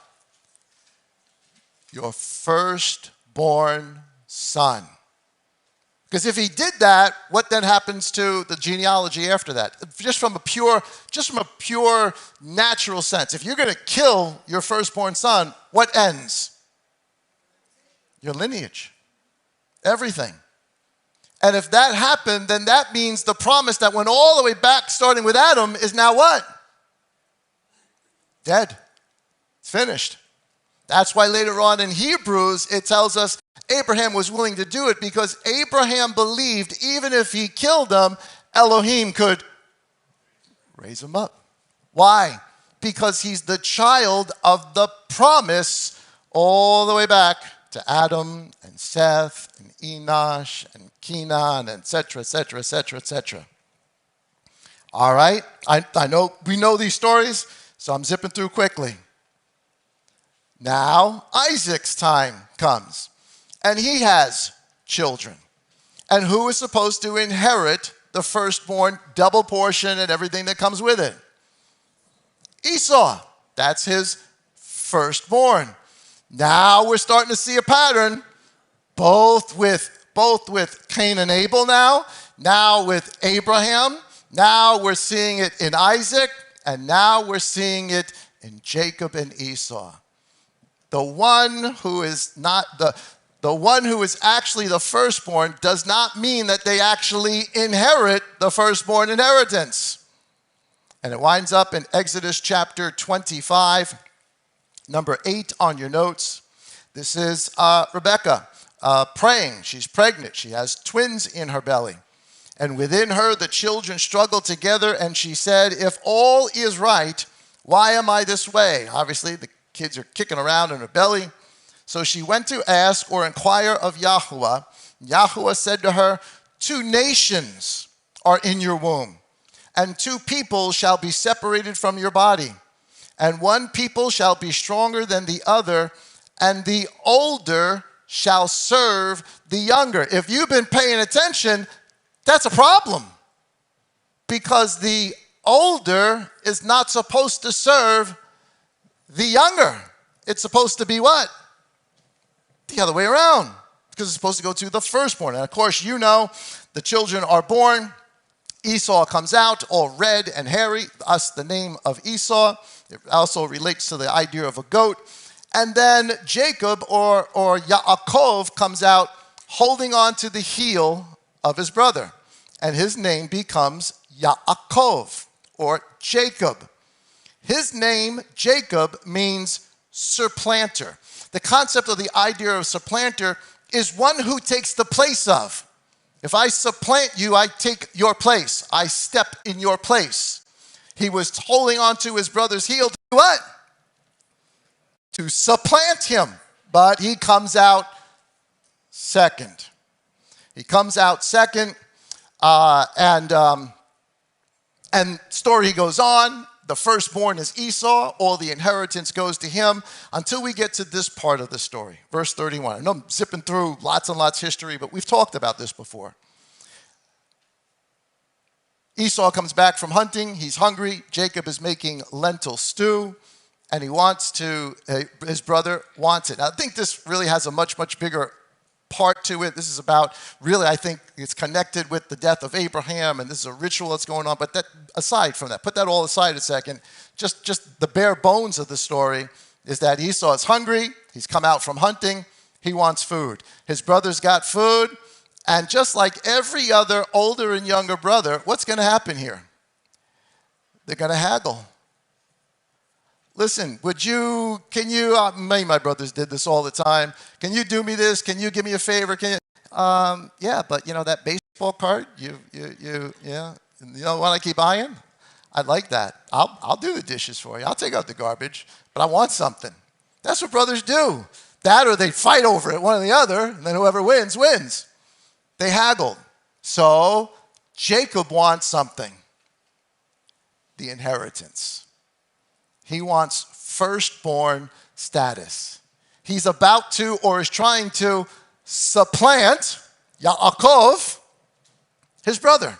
Your firstborn son. Because if he did that, what then happens to the genealogy after that? Just from a pure natural sense. If you're going to kill your firstborn son, what ends? Your lineage. Everything. And if that happened, then that means the promise that went all the way back, starting with Adam, is now what? Dead. It's finished. That's why later on in Hebrews, it tells us Abraham was willing to do it because Abraham believed even if he killed them, Elohim could raise him up. Why? Because he's the child of the promise all the way back to Adam and Seth and Enosh and Kenan, etc., etc., etc., etc. All right? I know we know these stories, so I'm zipping through quickly. Now, Isaac's time comes, and he has children. And who is supposed to inherit the firstborn double portion and everything that comes with it? Esau. That's his firstborn. Now we're starting to see a pattern, both with Cain and Abel now with Abraham, now we're seeing it in Isaac, and now we're seeing it in Jacob and Esau. The one who is actually the firstborn does not mean that they actually inherit the firstborn inheritance. And it winds up in Exodus chapter 25, number 8 on your notes. This is Rebekah praying. She's pregnant. She has twins in her belly. And within her the children struggle together, and she said, if all is right, why am I this way? Obviously, the kids are kicking around in her belly. So she went to ask or inquire of Yahweh. Yahweh said to her, 2 nations are in your womb, and 2 people shall be separated from your body. And 1 people shall be stronger than the other, and the older shall serve the younger. If you've been paying attention, that's a problem. Because the older is not supposed to serve the younger. It's supposed to be what? The other way around. Because it's supposed to go to the firstborn. And of course, you know, the children are born. Esau comes out, all red and hairy, thus the name of Esau. It also relates to the idea of a goat. And then Jacob, or Yaakov, comes out holding on to the heel of his brother. And his name becomes Yaakov, or Jacob. His name, Jacob, means supplanter. The concept of the idea of supplanter is one who takes the place of. If I supplant you, I take your place. I step in your place. He was holding on to his brother's heel to do what? To supplant him. But he comes out second. He comes out second, and story goes on. The firstborn is Esau. All the inheritance goes to him until we get to this part of the story. Verse 31. I know I'm zipping through lots and lots of history, but we've talked about this before. Esau comes back from hunting. He's hungry. Jacob is making lentil stew, and his brother wants it. Now, I think this really has a much, much bigger part to it. This is about, really, I think it's connected with the death of Abraham, and this is a ritual that's going on. But that, aside from that, put that all aside a second. Just the bare bones of the story is that Esau is hungry. He's come out from hunting. He wants food. His brother's got food. And just like every other older and younger brother, what's going to happen here? They're going to haggle. Listen, many of my brothers did this all the time. Can you do me this? Can you give me a favor? Yeah, but that baseball card, you know what I keep buying? I'd like that. I'll do the dishes for you. I'll take out the garbage, but I want something. That's what brothers do. That or they fight over it, one or the other, and then whoever wins, wins. They haggled. So Jacob wants something. The inheritance. He wants firstborn status. He's about to, or is trying to, supplant Yaakov, his brother.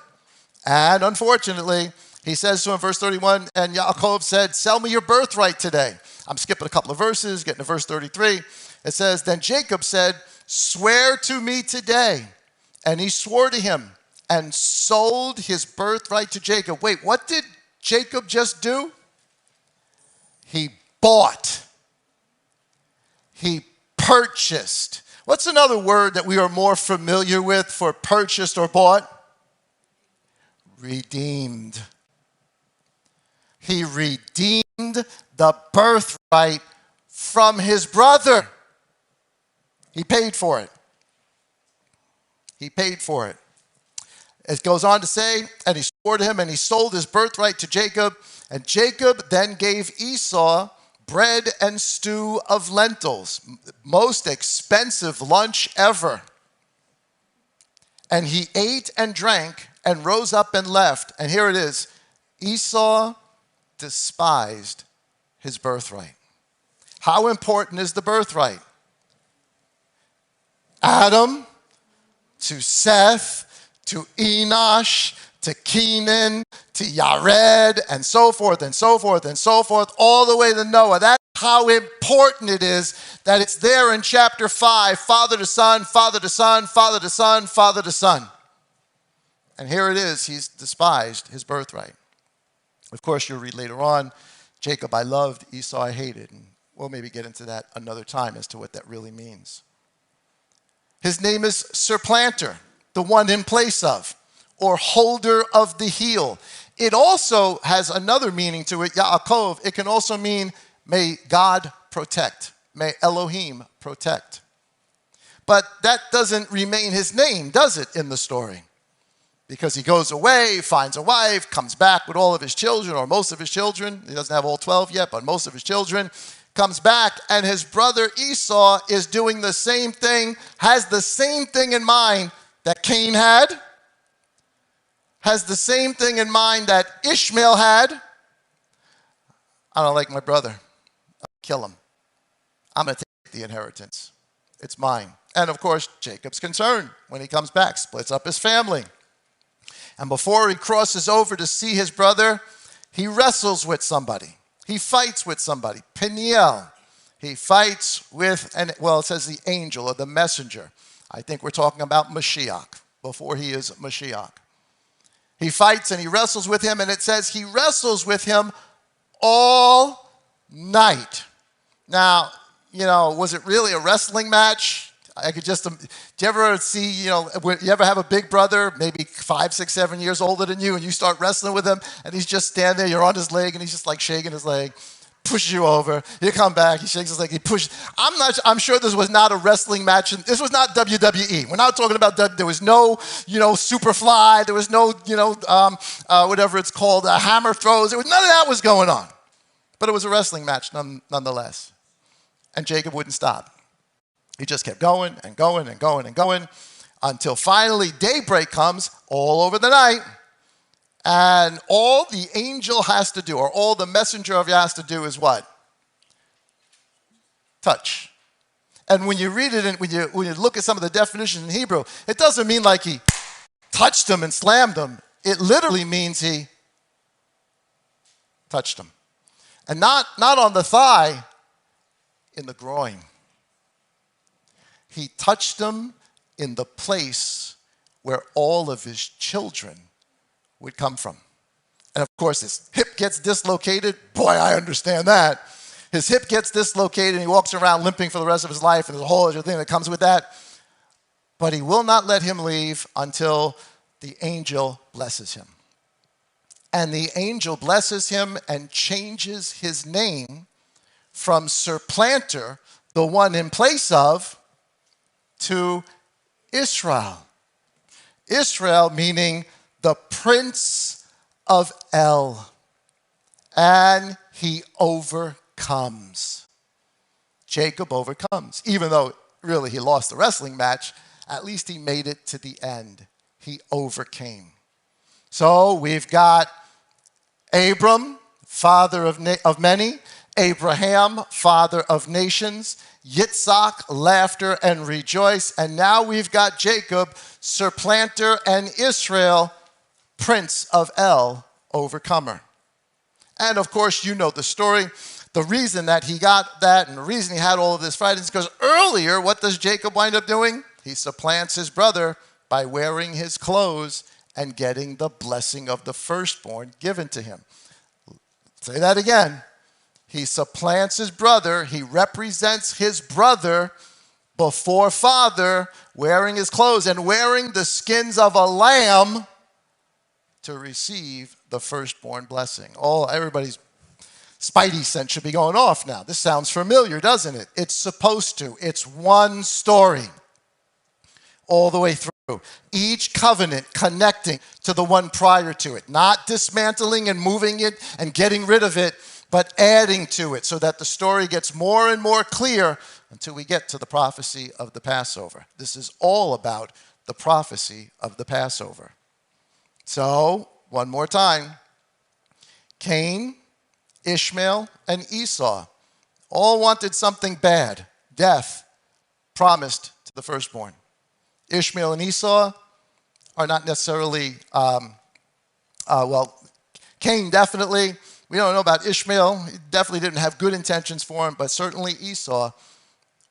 And unfortunately, he says to him, verse 31, and Yaakov said, sell me your birthright today. I'm skipping a couple of verses, getting to verse 33. It says, then Jacob said, swear to me today. And he swore to him and sold his birthright to Jacob. Wait, what did Jacob just do? He bought. He purchased. What's another word that we are more familiar with for purchased or bought? Redeemed. He redeemed the birthright from his brother. He paid for it. He paid for it. It goes on to say, and he swore to him, and he sold his birthright to Jacob. And Jacob then gave Esau bread and stew of lentils, most expensive lunch ever. And he ate and drank and rose up and left. And here it is. Esau despised his birthright. How important is the birthright? Adam to Seth to Enosh to Kenan to Yared and so forth and so forth and so forth, all the way to Noah. That's how important it is that it's there in chapter 5, father to son, father to son, father to son, father to son. And here it is, he's despised his birthright. Of course, you'll read later on, Jacob I loved, Esau I hated. And we'll maybe get into that another time as to what that really means. His name is supplanter, the one in place of, or holder of the heel. It also has another meaning to it, Yaakov. It can also mean, may God protect. May Elohim protect. But that doesn't remain his name, does it, in the story? Because he goes away, finds a wife, comes back with all of his children, or most of his children. He doesn't have all 12 yet, but most of his children. Comes back, and his brother Esau is doing the same thing, has the same thing in mind that Cain had, has the same thing in mind that Ishmael had. I don't like my brother. I'll kill him. I'm going to take the inheritance. It's mine. And of course, Jacob's concerned when he comes back, splits up his family. And before he crosses over to see his brother, he wrestles with somebody. He fights with somebody. Peniel. He fights with, it says the angel or the messenger. I think we're talking about Mashiach, before he is Mashiach. He fights and he wrestles with him, and it says he wrestles with him all night. Now, was it really a wrestling match? I could just, do you ever see, you ever have a big brother, maybe 5, 6, 7 years older than you, and you start wrestling with him, and he's just standing there, you're on his leg, and he's just like shaking his leg, pushes you over, you come back, he shakes his leg, he pushes. I'm sure this was not a wrestling match, and this was not WWE. We're not talking about, there was no, Superfly, there was no, whatever it's called, hammer throws, none of that was going on. But it was a wrestling match nonetheless. And Jacob wouldn't stop. He just kept going and going and going and going until finally daybreak comes all over the night. And all the angel has to do, or all the messenger of Yah has to do is what? Touch. And when you read it, and when you look at some of the definitions in Hebrew, it doesn't mean like he touched him and slammed him. It literally means he touched him. And not on the thigh, in the groin. He touched him in the place where all of his children would come from. And of course, his hip gets dislocated. Boy, I understand that. His hip gets dislocated and he walks around limping for the rest of his life, and there's a whole other thing that comes with that. But he will not let him leave until the angel blesses him. And the angel blesses him and changes his name from supplanter, the one in place of, to Israel. Israel meaning the Prince of El. And he overcomes. Jacob overcomes. Even though really he lost the wrestling match, at least he made it to the end. He overcame. So we've got Abram, father of many. Abraham, father of nations. Yitzhak, laughter and rejoice. And now we've got Jacob, supplanter, and Israel, Prince of El, overcomer. And of course, you know the story. The reason that he got that and the reason he had all of this fight is because earlier, what does Jacob wind up doing? He supplants his brother by wearing his clothes and getting the blessing of the firstborn given to him. Say that again. He supplants his brother. He represents his brother before father, wearing his clothes and wearing the skins of a lamb to receive the firstborn blessing. Everybody's spidey sense should be going off now. This sounds familiar, doesn't it? It's supposed to. It's one story all the way through. Each covenant connecting to the one prior to it. Not dismantling and moving it and getting rid of it, but adding to it so that the story gets more and more clear until we get to the prophecy of the Passover. This is all about the prophecy of the Passover. So, one more time. Cain, Ishmael, and Esau all wanted something bad, death, promised to the firstborn. Ishmael and Esau are not necessarily, Cain definitely. We don't know about Ishmael. He definitely didn't have good intentions for him, but certainly Esau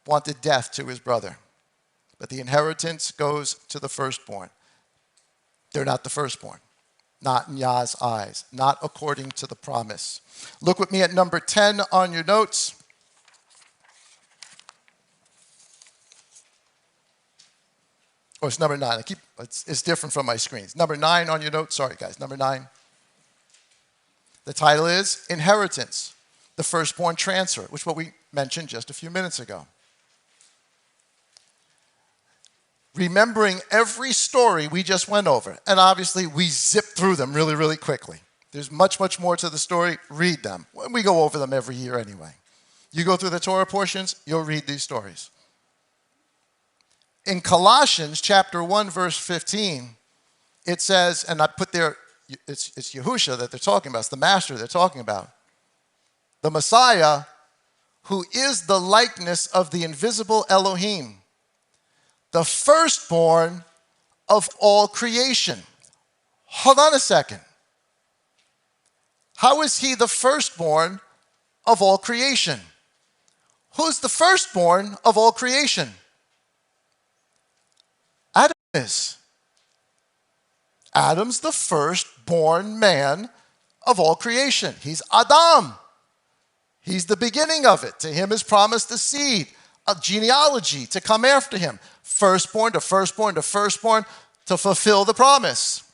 wanted death to his brother. But the inheritance goes to the firstborn. They're not the firstborn, not in Yah's eyes, not according to the promise. Look with me at number 10 on your notes. Oh, it's number 9. It's different from my screens. Number 9 on your notes. Sorry, guys. Number 9. The title is Inheritance, the Firstborn Transfer, which is what we mentioned just a few minutes ago. Remembering every story we just went over, and obviously we zip through them really, really quickly. There's much, much more to the story. Read them. We go over them every year anyway. You go through the Torah portions, you'll read these stories. In Colossians chapter 1, verse 15, it says, and I put there, it's Yahusha that they're talking about. It's the master they're talking about. The Messiah, who is the likeness of the invisible Elohim, the firstborn of all creation. Hold on a second. How is he the firstborn of all creation? Who's the firstborn of all creation? Adam is. Adam's the firstborn man of all creation. He's Adam. He's the beginning of it. To him is promised the seed, a genealogy to come after him. Firstborn to firstborn to firstborn to fulfill the promise.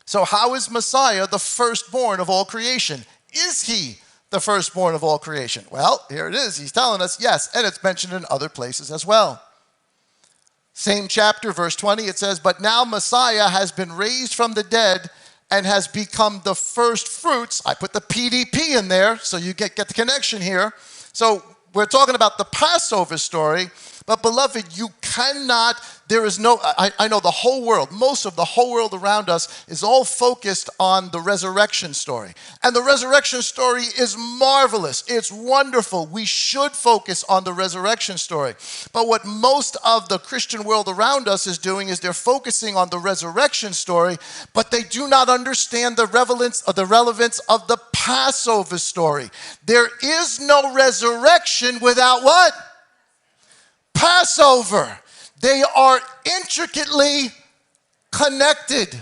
So how is Messiah the firstborn of all creation? Is he the firstborn of all creation? Well, here it is. He's telling us yes, and it's mentioned in other places as well. Same chapter, verse 20, it says, but now Messiah has been raised from the dead and has become the first fruits. I put the PDP in there so you get the connection here. So we're talking about the Passover story, but beloved, you cannot, there is no, I know the whole world, most of the whole world around us is all focused on the resurrection story. And the resurrection story is marvelous. It's wonderful. We should focus on the resurrection story. But what most of the Christian world around us is doing is they're focusing on the resurrection story, but they do not understand the relevance of the Passover story. There is no resurrection without what? Passover. They are intricately connected.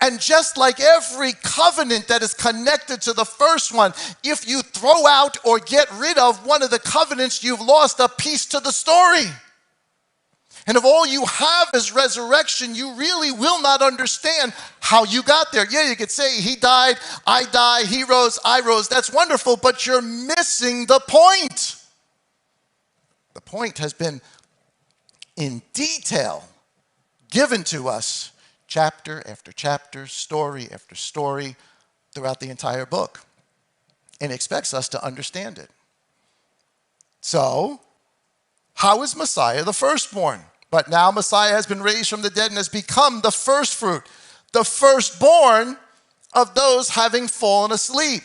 And just like every covenant that is connected to the first one, if you throw out or get rid of one of the covenants, you've lost a piece to the story. And if all you have is resurrection, you really will not understand how you got there. Yeah, you could say he died, I died, he rose, I rose. That's wonderful, but you're missing the point. The point has been in detail given to us chapter after chapter, story after story throughout the entire book, and expects us to understand it. So, how is Messiah the firstborn? But now Messiah has been raised from the dead and has become the first fruit, the firstborn of those having fallen asleep.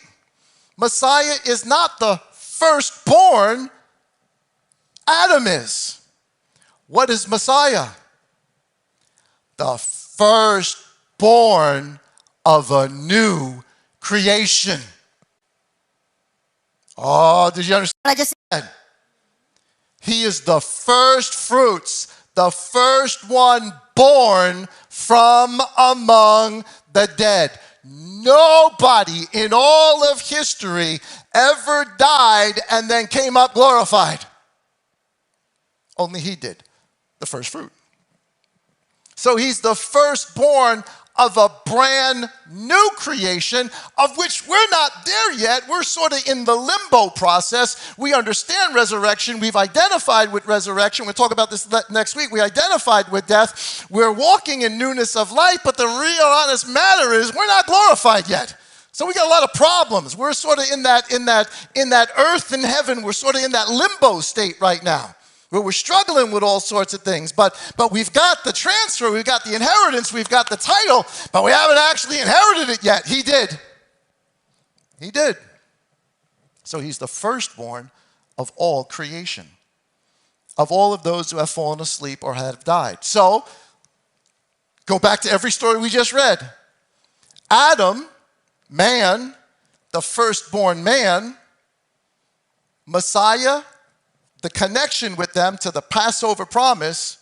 Messiah is not the firstborn, Adam is. What is Messiah? The firstborn of a new creation. Oh, did you understand what I just said? He is the first fruits, the first one born from among the dead. Nobody in all of history ever died and then came up glorified. Only he did, the first fruit. So he's the firstborn of a brand new creation, of which we're not there yet. We're sort of in the limbo process. We understand resurrection. We've identified with resurrection. We'll talk about this next week. We identified with death. We're walking in newness of life, but the real honest matter is we're not glorified yet. So we got a lot of problems. We're sort of in that earth and heaven. We're sort of in that limbo state right now, where we're struggling with all sorts of things. But we've got the transfer, we've got the inheritance, we've got the title, but we haven't actually inherited it yet. He did. He did. So he's the firstborn of all creation, of all of those who have fallen asleep or have died. So, go back to every story we just read. Adam, man, the firstborn man, Messiah, the connection with them to the Passover promise.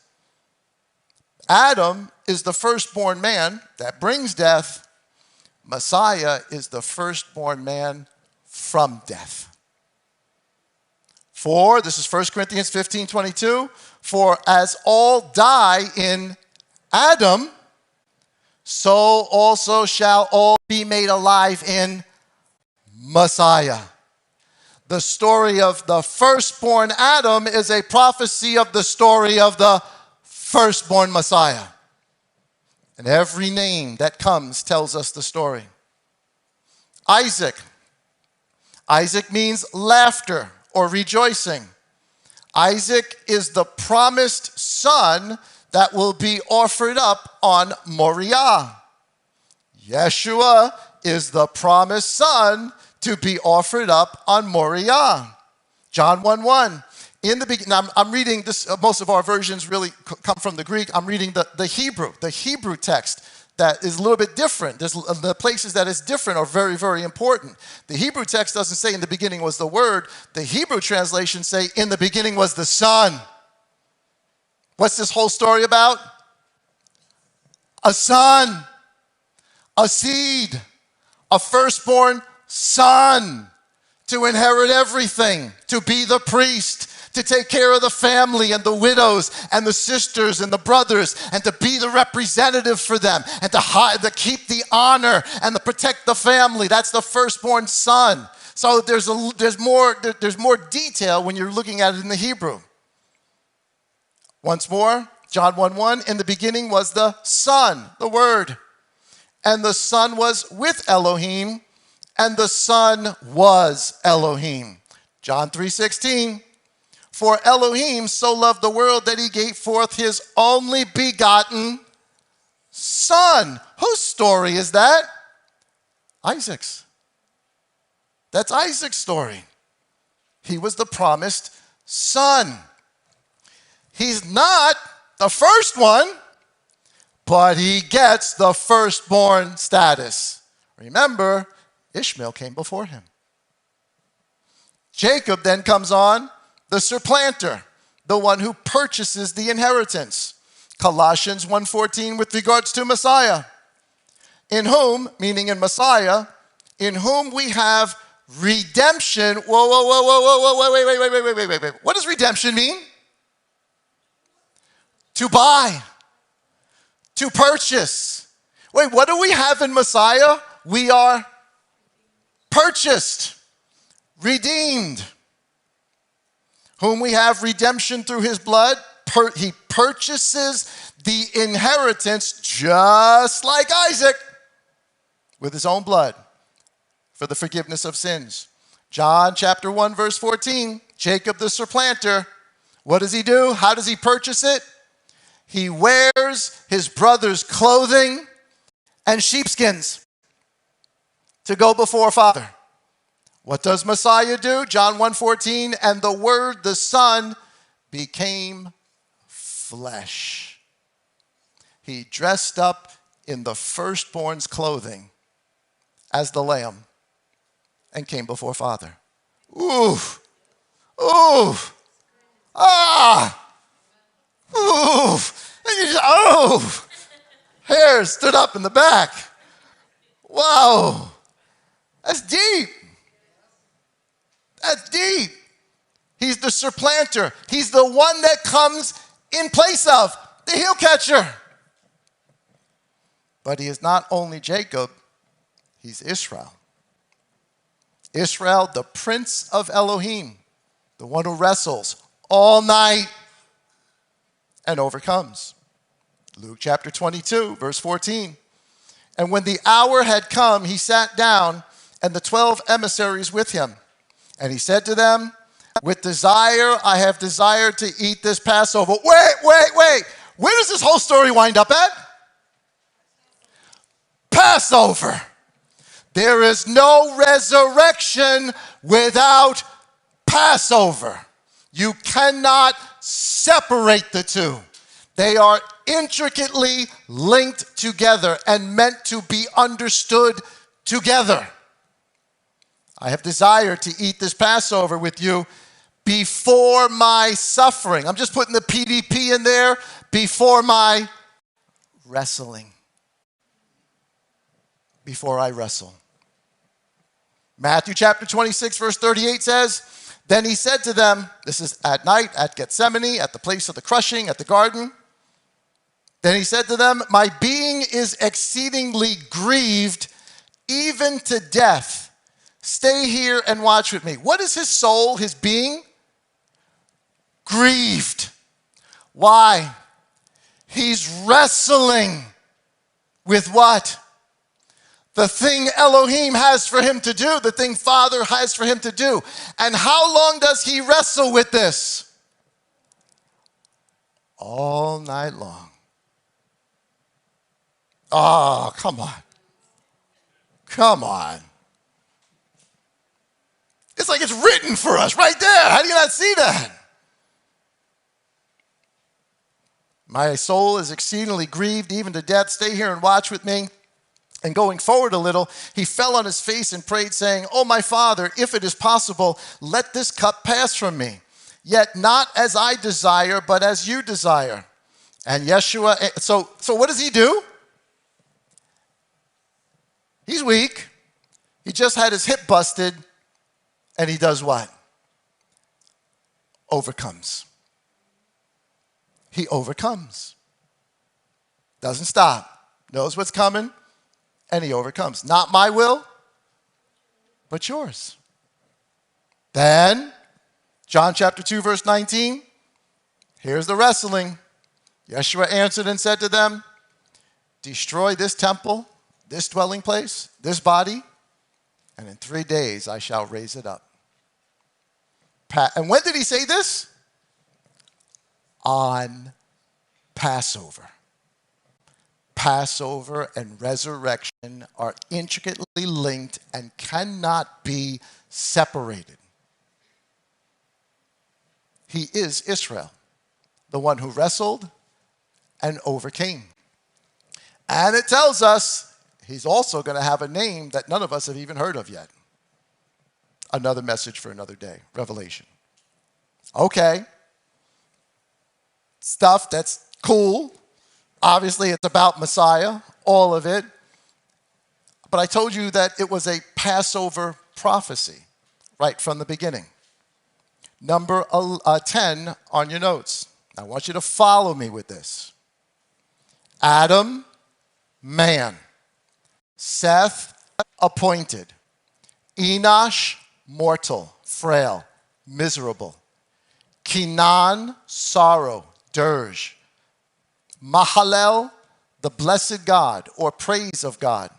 Adam is the firstborn man that brings death. Messiah is the firstborn man from death. For, this is 1 Corinthians 15:22, for as all die in Adam, so also shall all be made alive in Messiah. The story of the firstborn Adam is a prophecy of the story of the firstborn Messiah. And every name that comes tells us the story. Isaac. Isaac means laughter or rejoicing. Isaac is the promised son that will be offered up on Moriah. Yeshua is the promised son to be offered up on Moriah. John 1:1. In the beginning, I'm reading this, most of our versions really come from the Greek. I'm reading the Hebrew text that is a little bit different. The places that is different are very, very important. The Hebrew text doesn't say in the beginning was the Word. The Hebrew translations say in the beginning was the Son. What's this whole story about? A son, a seed, a firstborn son to inherit everything, to be the priest, to take care of the family and the widows and the sisters and the brothers, and to be the representative for them, and to keep the honor and to protect the family. That's the firstborn son. So there's more detail when you're looking at it in the Hebrew. Once more, John 1:1, in the beginning was the Son, the Word. And the Son was with Elohim, and the Son was Elohim. John 3:16, for Elohim so loved the world that he gave forth his only begotten Son. Whose story is that? Isaac's. That's Isaac's story. He was the promised son. He's not the first one, but he gets the firstborn status. Remember, Ishmael came before him. Jacob then comes on, the supplanter, the one who purchases the inheritance. Colossians 1:14 with regards to Messiah. In whom, meaning in Messiah, in whom we have redemption. Wait. What does redemption mean? To buy, to purchase. Wait, what do we have in Messiah? We are purchased, redeemed. Whom we have redemption through his blood. He purchases the inheritance just like Isaac with his own blood for the forgiveness of sins. John chapter 1 verse 14, Jacob the supplanter. What does he do? How does he purchase it? He wears his brother's clothing and sheepskins to go before Father. What does Messiah do? John 1:14, and the Word, the Son, became flesh. He dressed up in the firstborn's clothing as the Lamb and came before Father. Ooh, hair stood up in the back. Wow, that's deep. That's deep. He's the supplanter. He's the one that comes in place of the heel catcher. But he is not only Jacob, he's Israel. Israel, the prince of Elohim, the one who wrestles all night and overcomes. Luke chapter 22, verse 14. And when the hour had come, he sat down, and the 12 emissaries with him. And he said to them, with desire, I have desired to eat this Passover. Wait. Where does this whole story wind up at? Passover. There is no resurrection without Passover. You cannot separate the two. They are intricately linked together and meant to be understood together. I have desired to eat this Passover with you before my suffering. I'm just putting the PDP in there, before my wrestling. Before I wrestle. Matthew chapter 26, verse 38 says, then he said to them, this is at night at Gethsemane, at the place of the crushing, at the garden. Then he said to them, my being is exceedingly grieved, even to death. Stay here and watch with me. What is his soul, his being? Grieved. Why? He's wrestling with what? The thing Elohim has for him to do, the thing Father has for him to do. And how long does he wrestle with this? All night long. Oh, come on. Come on. It's like it's written for us right there. How do you not see that? My soul is exceedingly grieved, even to death. Stay here and watch with me. And going forward a little, he fell on his face and prayed, saying, oh, my Father, if it is possible, let this cup pass from me. Yet not as I desire, but as you desire. And Yeshua, so what does he do? He's weak. He just had his hip busted. And he does what? Overcomes. He overcomes. Doesn't stop. Knows what's coming. And he overcomes. Not my will, but yours. Then, John chapter 2, verse 19. Here's the wrestling. Yeshua answered and said to them, destroy this temple, this dwelling place, this body, and in 3 days I shall raise it up. And when did he say this? On Passover. Passover and resurrection are intricately linked and cannot be separated. He is Israel, the one who wrestled and overcame. And it tells us he's also going to have a name that none of us have even heard of yet. Another message for another day, Revelation. Okay. Stuff that's cool. Obviously, it's about Messiah, all of it. But I told you that it was a Passover prophecy right from the beginning. Number 10 on your notes. I want you to follow me with this. Adam, man. Seth, appointed. Enosh, mortal, frail, miserable. Kenan, sorrow, dirge. Mahalel, the blessed God, or praise of God.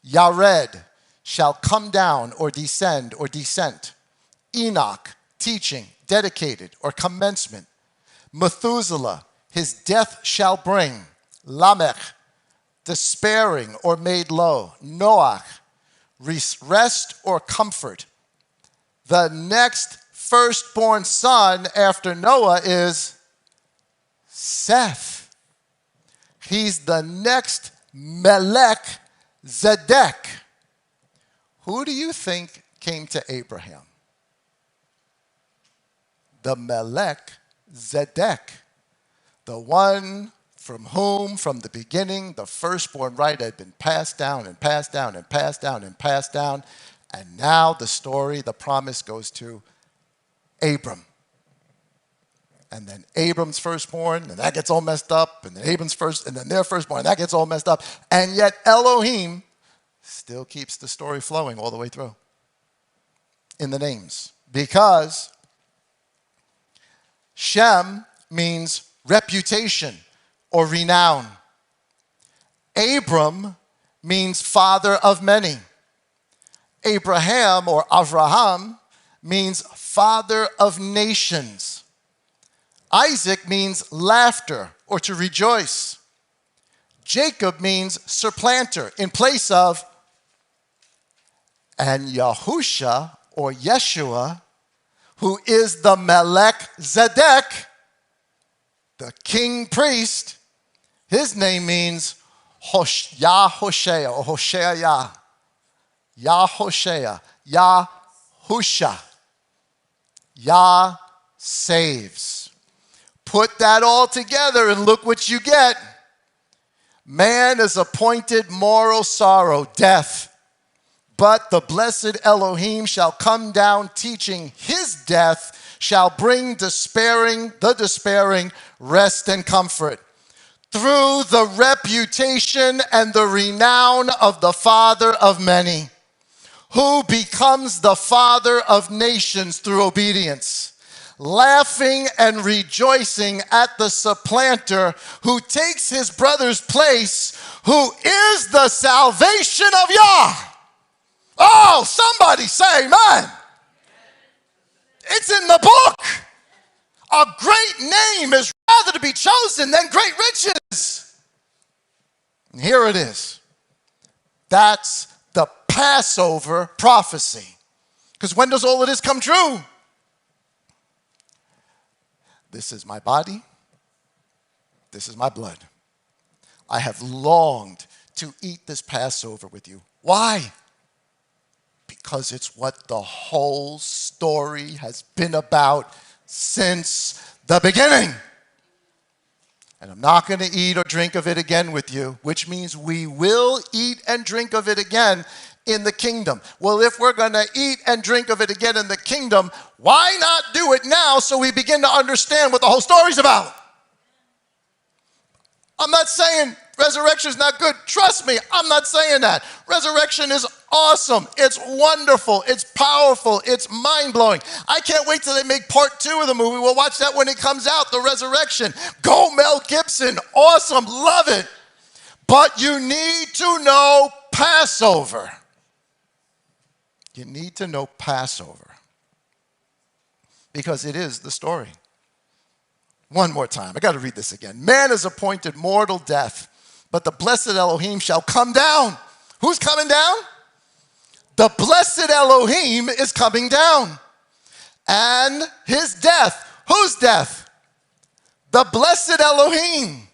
Yared, shall come down or descend or descent. Enoch, teaching, dedicated, or commencement. Methuselah, his death shall bring. Lamech, despairing or made low. Noach, rest or comfort. The next firstborn son after Noah is Seth. He's the next Melech Zedek. Who do you think came to Abraham? The Melech Zedek. The one from whom, from the beginning, the firstborn right had been passed down and passed down and passed down and passed down. And now the story, the promise goes to Abram. And then Abram's firstborn, and that gets all messed up. And then Abram's first, and then their firstborn, and that gets all messed up. And yet Elohim still keeps the story flowing all the way through in the names. Because Shem means reputation or renown. Abram means father of many. Abraham or Avraham means father of nations. Isaac means laughter or to rejoice. Jacob means supplanter in place of And Yahusha, or Yeshua, who is the Melech Zedek, the king priest, his name means Yahoshea, or Hoshea. Yahoshea, Yahusha. Yah saves. Put that all together and look what you get. Man is appointed moral sorrow, death. But the blessed Elohim shall come down, teaching his death shall bring the despairing rest and comfort. Through the reputation and the renown of the Father of many, who becomes the Father of nations through obedience, laughing and rejoicing at the supplanter who takes his brother's place, who is the salvation of Yah. Oh, somebody say amen. It's in the book. A great name is rather to be chosen than great riches. And here it is. That's the Passover prophecy. Because when does all of this come true? This is my body. This is my blood. I have longed to eat this Passover with you. Why? Because it's what the whole story has been about since the beginning. And I'm not going to eat or drink of it again with you, which means we will eat and drink of it again in the kingdom. Well, if we're going to eat and drink of it again in the kingdom, why not do it now so we begin to understand what the whole story's about? I'm not saying resurrection is not good. Trust me, I'm not saying that. Resurrection is awesome. It's wonderful. It's powerful. It's mind-blowing. I can't wait till they make part 2 of the movie. We'll watch that when it comes out, The Resurrection. Go Mel Gibson. Awesome. Love it. But you need to know Passover. You need to know Passover. Because it is the story. One more time. I got to read this again. Man is appointed mortal death, but the blessed Elohim shall come down. Who's coming down? The blessed Elohim is coming down. And his death. Whose death? The blessed Elohim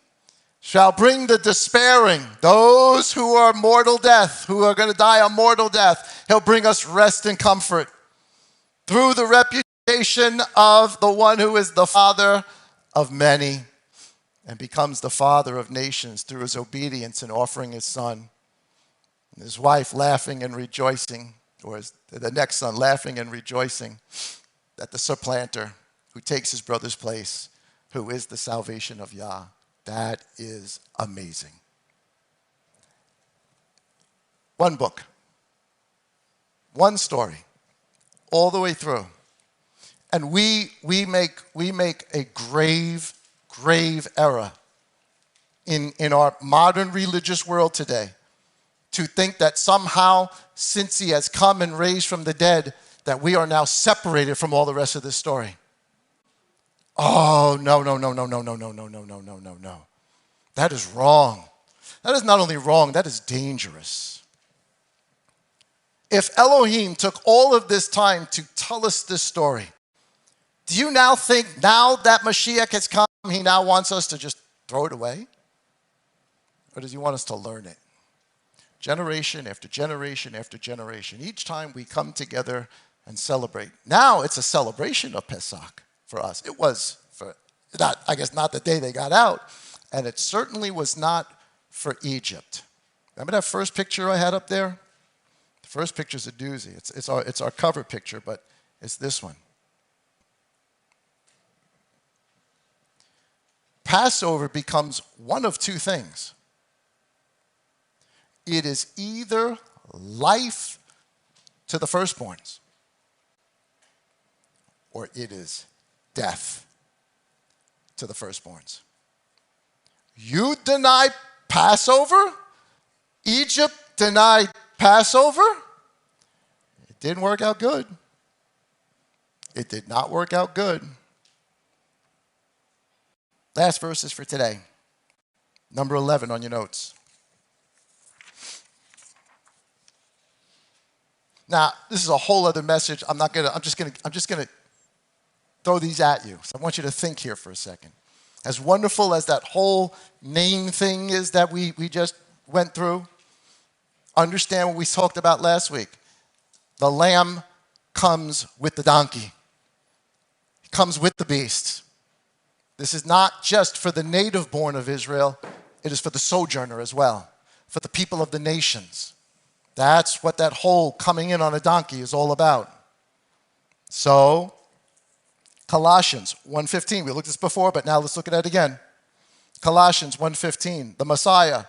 shall bring the despairing, those who are mortal death, who are going to die a mortal death. He'll bring us rest and comfort through the reputation of the one who is the Father of many and becomes the Father of nations through his obedience in offering his son. And his wife laughing and rejoicing, or the next son laughing and rejoicing that the supplanter who takes his brother's place, who is the salvation of Yah. That is amazing. One book, one story, all the way through. And we make a grave error in our modern religious world today to think that somehow, since he has come and raised from the dead, that we are now separated from all the rest of this story. Oh, no. That is wrong. That is not only wrong, that is dangerous. If Elohim took all of this time to tell us this story, do you now think, now that Mashiach has come, he now wants us to just throw it away? Or does he want us to learn it? Generation after generation after generation. Each time we come together and celebrate. Now it's a celebration of Pesach for us. It was for, not the day they got out. And it certainly was not for Egypt. Remember that first picture I had up there? The first picture's a doozy. It's our cover picture, but it's this one. Passover becomes one of two things. It is either life to the firstborns, or it is death to the firstborns. You deny Passover? Egypt denied Passover? It didn't work out good. It did not work out good. Last verses for today. Number 11 on your notes. Now, this is a whole other message. I'm just gonna throw these at you. So I want you to think here for a second. As wonderful as that whole name thing is that we just went through, understand what we talked about last week. The lamb comes with the donkey. It comes with the beast. This is not just for the native born of Israel. It is for the sojourner as well, for the people of the nations. That's what that whole coming in on a donkey is all about. So, Colossians 1:15. We looked at this before, but now let's look at it again. Colossians 1:15. The Messiah,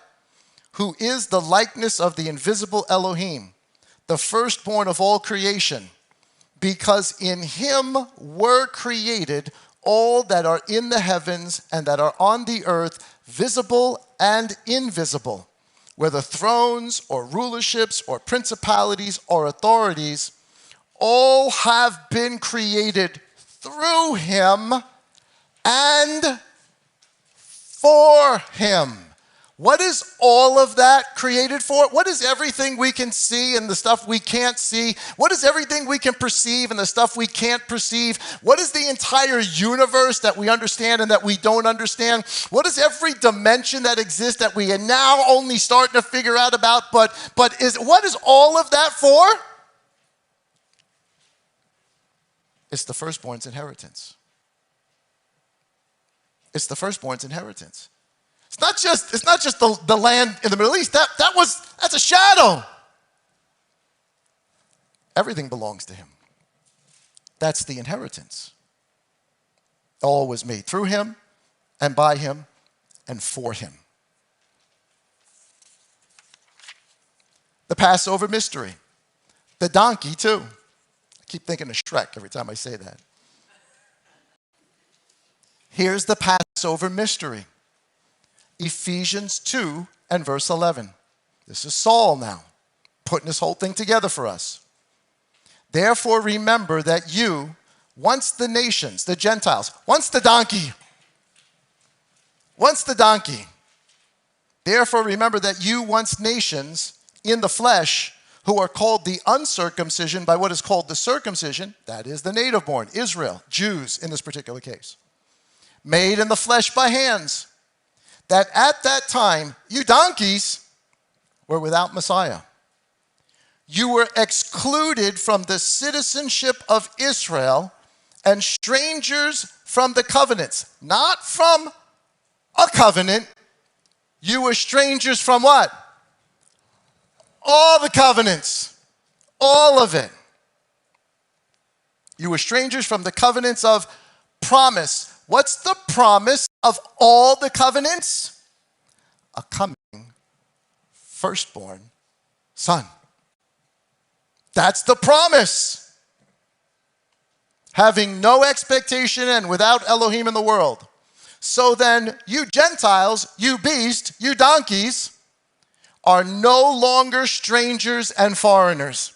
who is the likeness of the invisible Elohim, the firstborn of all creation, because in him were created all that are in the heavens and that are on the earth, visible and invisible, whether thrones or rulerships or principalities or authorities, all have been created through him and for him. What is all of that created for? What is everything we can see and the stuff we can't see? What is everything we can perceive and the stuff we can't perceive? What is the entire universe that we understand and that we don't understand? What is every dimension that exists that we are now only starting to figure out about? But what is all of that for? It's the firstborn's inheritance. It's the firstborn's inheritance. It's not just the land in the Middle East. That's a shadow. Everything belongs to him. That's the inheritance. All was made through him and by him and for him. The Passover mystery. The donkey too. I keep thinking of Shrek every time I say that. Here's the Passover mystery. Ephesians 2 and verse 11. This is Saul now, putting this whole thing together for us. Therefore remember that you, once the nations, the Gentiles, once the donkey. Therefore remember that you, once nations in the flesh, who are called the uncircumcision by what is called the circumcision, that is the native born, Israel, Jews in this particular case, made in the flesh by hands, that at that time, you donkeys were without Messiah. You were excluded from the citizenship of Israel and strangers from the covenants. Not from a covenant. You were strangers from what? All the covenants. All of it. You were strangers from the covenants of promise. What's the promise of all the covenants? A coming firstborn son. That's the promise. Having no expectation and without Elohim in the world. So then, you Gentiles, you beast, you donkeys, are no longer strangers and foreigners,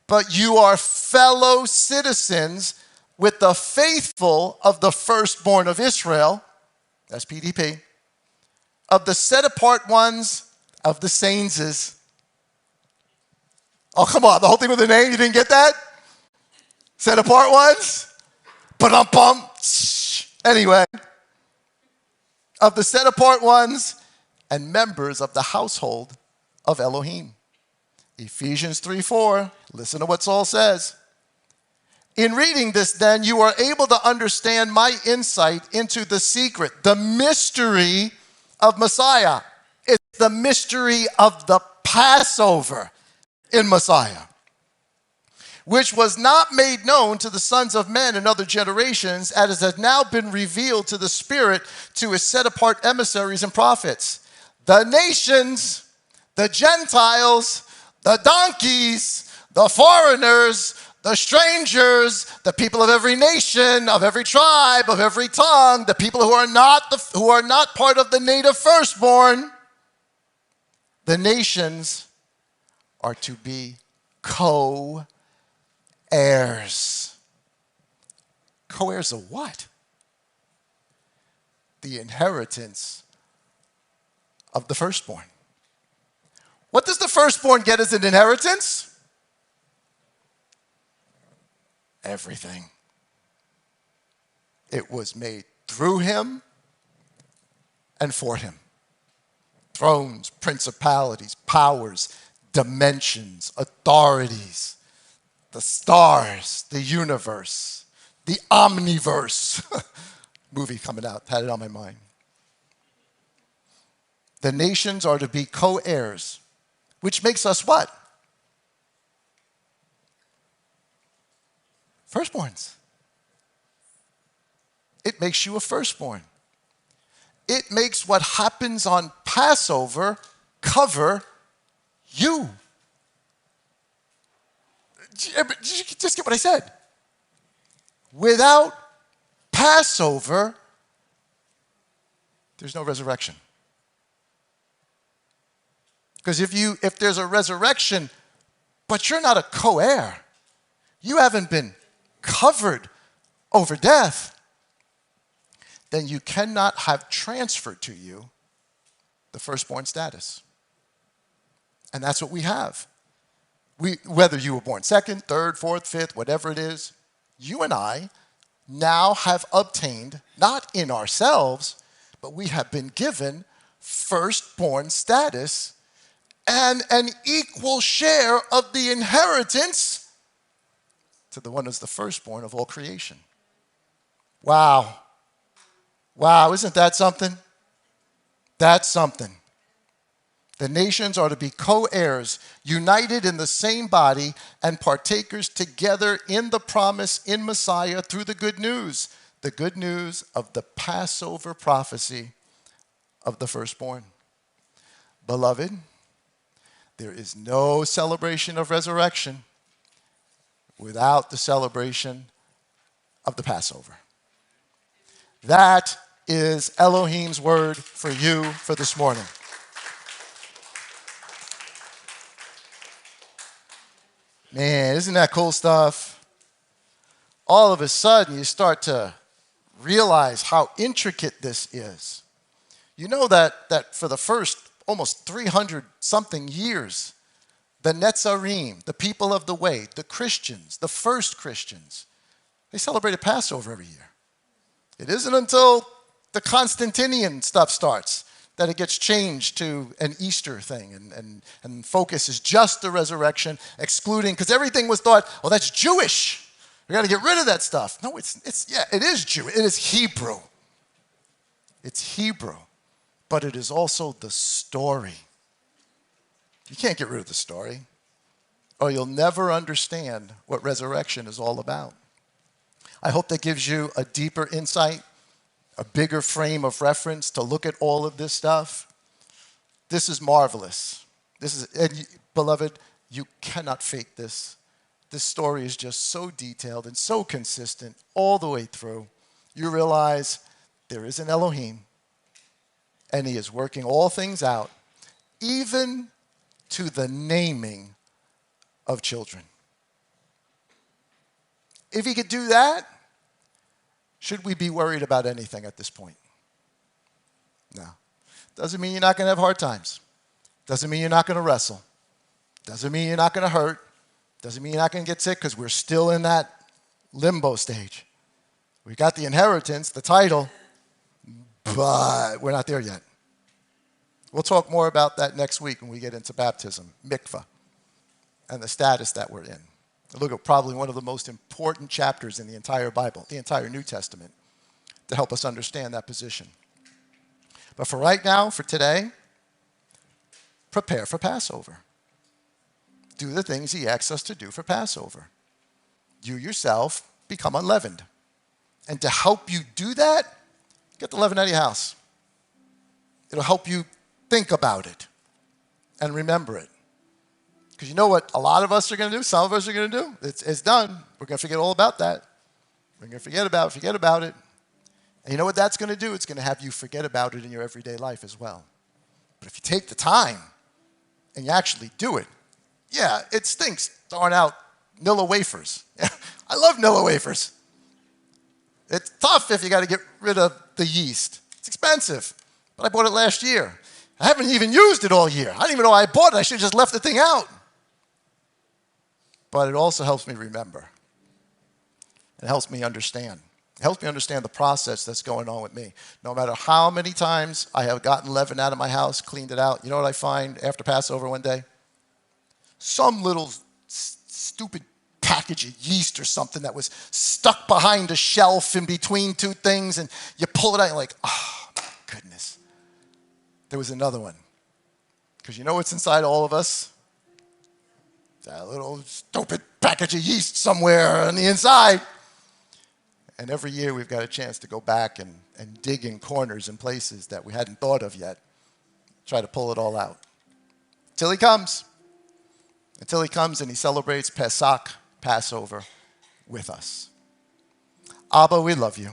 but you are fellow citizens with the faithful of the firstborn of Israel, that's PDP, of the set apart ones of the saints. Oh, come on, the whole thing with the name, you didn't get that? Set apart ones? Ba-dum-bum. Anyway, of the set apart ones and members of the household of Elohim. Ephesians 3:4, listen to what Saul says. In reading this, then, you are able to understand my insight into the secret, the mystery of Messiah. It's the mystery of the Passover in Messiah, which was not made known to the sons of men in other generations, as has now been revealed to the Spirit to his set-apart emissaries and prophets. The nations, the Gentiles, the donkeys, the foreigners, the strangers, the people of every nation, of every tribe, of every tongue, the people who are not part of the native firstborn, the nations are to be co-heirs. Co-heirs of what? The inheritance of the firstborn. What does the firstborn get as an inheritance? everything. It was made through him and for him. Thrones, principalities, powers, dimensions, authorities, the stars, the universe, the omniverse. Movie coming out, had it on my mind. The nations are to be co-heirs, which makes us what? Firstborns. It makes you a firstborn. It makes what happens on Passover cover you. Did you just get what I said? Without Passover, there's no resurrection. Because if there's a resurrection, but you're not a co-heir, you haven't been covered over death, then you cannot have transferred to you the firstborn status. And that's what we have. Whether you were born second, third, fourth, fifth, whatever it is, you and I now have obtained, not in ourselves, but we have been given firstborn status and an equal share of the inheritance to the one who's the firstborn of all creation. Wow. Wow, isn't that something? That's something. The nations are to be co-heirs, united in the same body, and partakers together in the promise in Messiah through the good news of the Passover prophecy of the firstborn. Beloved, there is no celebration of resurrection without the celebration of the Passover. That is Elohim's word for you for this morning. Man, isn't that cool stuff? All of a sudden, you start to realize how intricate this is. You know that for the first almost 300-something years, the Netzarim, the people of the way, the Christians, the first Christians, they celebrated Passover every year. It isn't until the Constantinian stuff starts that it gets changed to an Easter thing, and focus is just the resurrection, excluding, because everything was thought, oh, that's Jewish. We got to get rid of that stuff. No, it is Jewish. It is Hebrew. It's Hebrew, but it is also the story. You can't get rid of the story, or you'll never understand what resurrection is all about. I hope that gives you a deeper insight, a bigger frame of reference to look at all of this stuff. This is marvelous. Beloved, you cannot fake this. This story is just so detailed and so consistent all the way through. You realize there is an Elohim, and he is working all things out, even to the naming of children. If he could do that, should we be worried about anything at this point? No. Doesn't mean you're not going to have hard times. Doesn't mean you're not going to wrestle. Doesn't mean you're not going to hurt. Doesn't mean you're not going to get sick, because we're still in that limbo stage. We got the inheritance, the title, but we're not there yet. We'll talk more about that next week when we get into baptism, mikvah, and the status that we're in. Look at probably one of the most important chapters in the entire Bible, the entire New Testament, to help us understand that position. But for right now, for today, prepare for Passover. Do the things he asks us to do for Passover. You yourself become unleavened. And to help you do that, get the leaven out of your house. It'll help you think about it and remember it. Because you know what a lot of us are going to do? Some of us are going to do? It's done. We're going to forget all about that. We're going to forget about it. And you know what that's going to do? It's going to have you forget about it in your everyday life as well. But if you take the time and you actually do it, yeah, it stinks throwing out Nilla wafers. I love Nilla wafers. It's tough if you got to get rid of the yeast. It's expensive. But I bought it last year. I haven't even used it all year. I didn't even know I bought it. I should have just left the thing out. But it also helps me remember. It helps me understand. It helps me understand the process that's going on with me. No matter how many times I have gotten leaven out of my house, cleaned it out, you know what I find after Passover one day? Some little stupid package of yeast or something that was stuck behind a shelf in between two things, and you pull it out and you're like, oh, my goodness. There was another one. Because you know what's inside all of us? That little stupid package of yeast somewhere on the inside. And every year we've got a chance to go back and dig in corners and places that we hadn't thought of yet. Try to pull it all out. Till he comes. Until he comes and he celebrates Pesach, Passover, with us. Abba, we love you.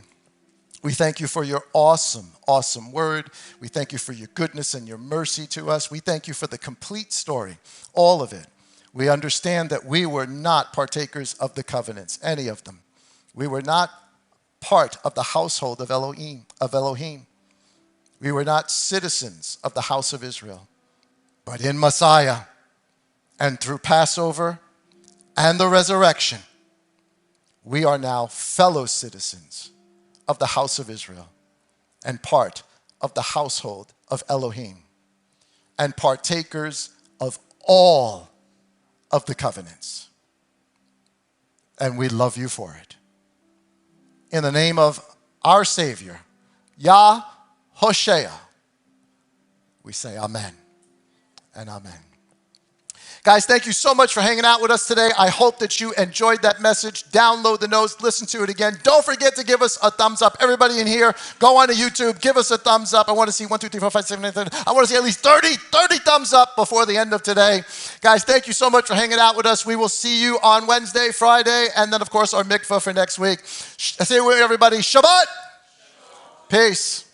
We thank you for your awesome, awesome word. We thank you for your goodness and your mercy to us. We thank you for the complete story, all of it. We understand that we were not partakers of the covenants, any of them. We were not part of the household of Elohim. We were not citizens of the house of Israel. But in Messiah and through Passover and the resurrection, we are now fellow citizens of the house of Israel and part of the household of Elohim and partakers of all of the covenants. And we love you for it. In the name of our Savior, Yah-Hoshea, we say amen and amen. Guys, thank you so much for hanging out with us today. I hope that you enjoyed that message. Download the notes, listen to it again. Don't forget to give us a thumbs up. Everybody in here, go on to YouTube, give us a thumbs up. I want to see 1, 2, 3, 4, 5, 6, 7, 8, 9, 10. I want to see at least 30 thumbs up before the end of today. Guys, thank you so much for hanging out with us. We will see you on Wednesday, Friday, and then, of course, our mikvah for next week. Say everybody, Shabbat. Peace.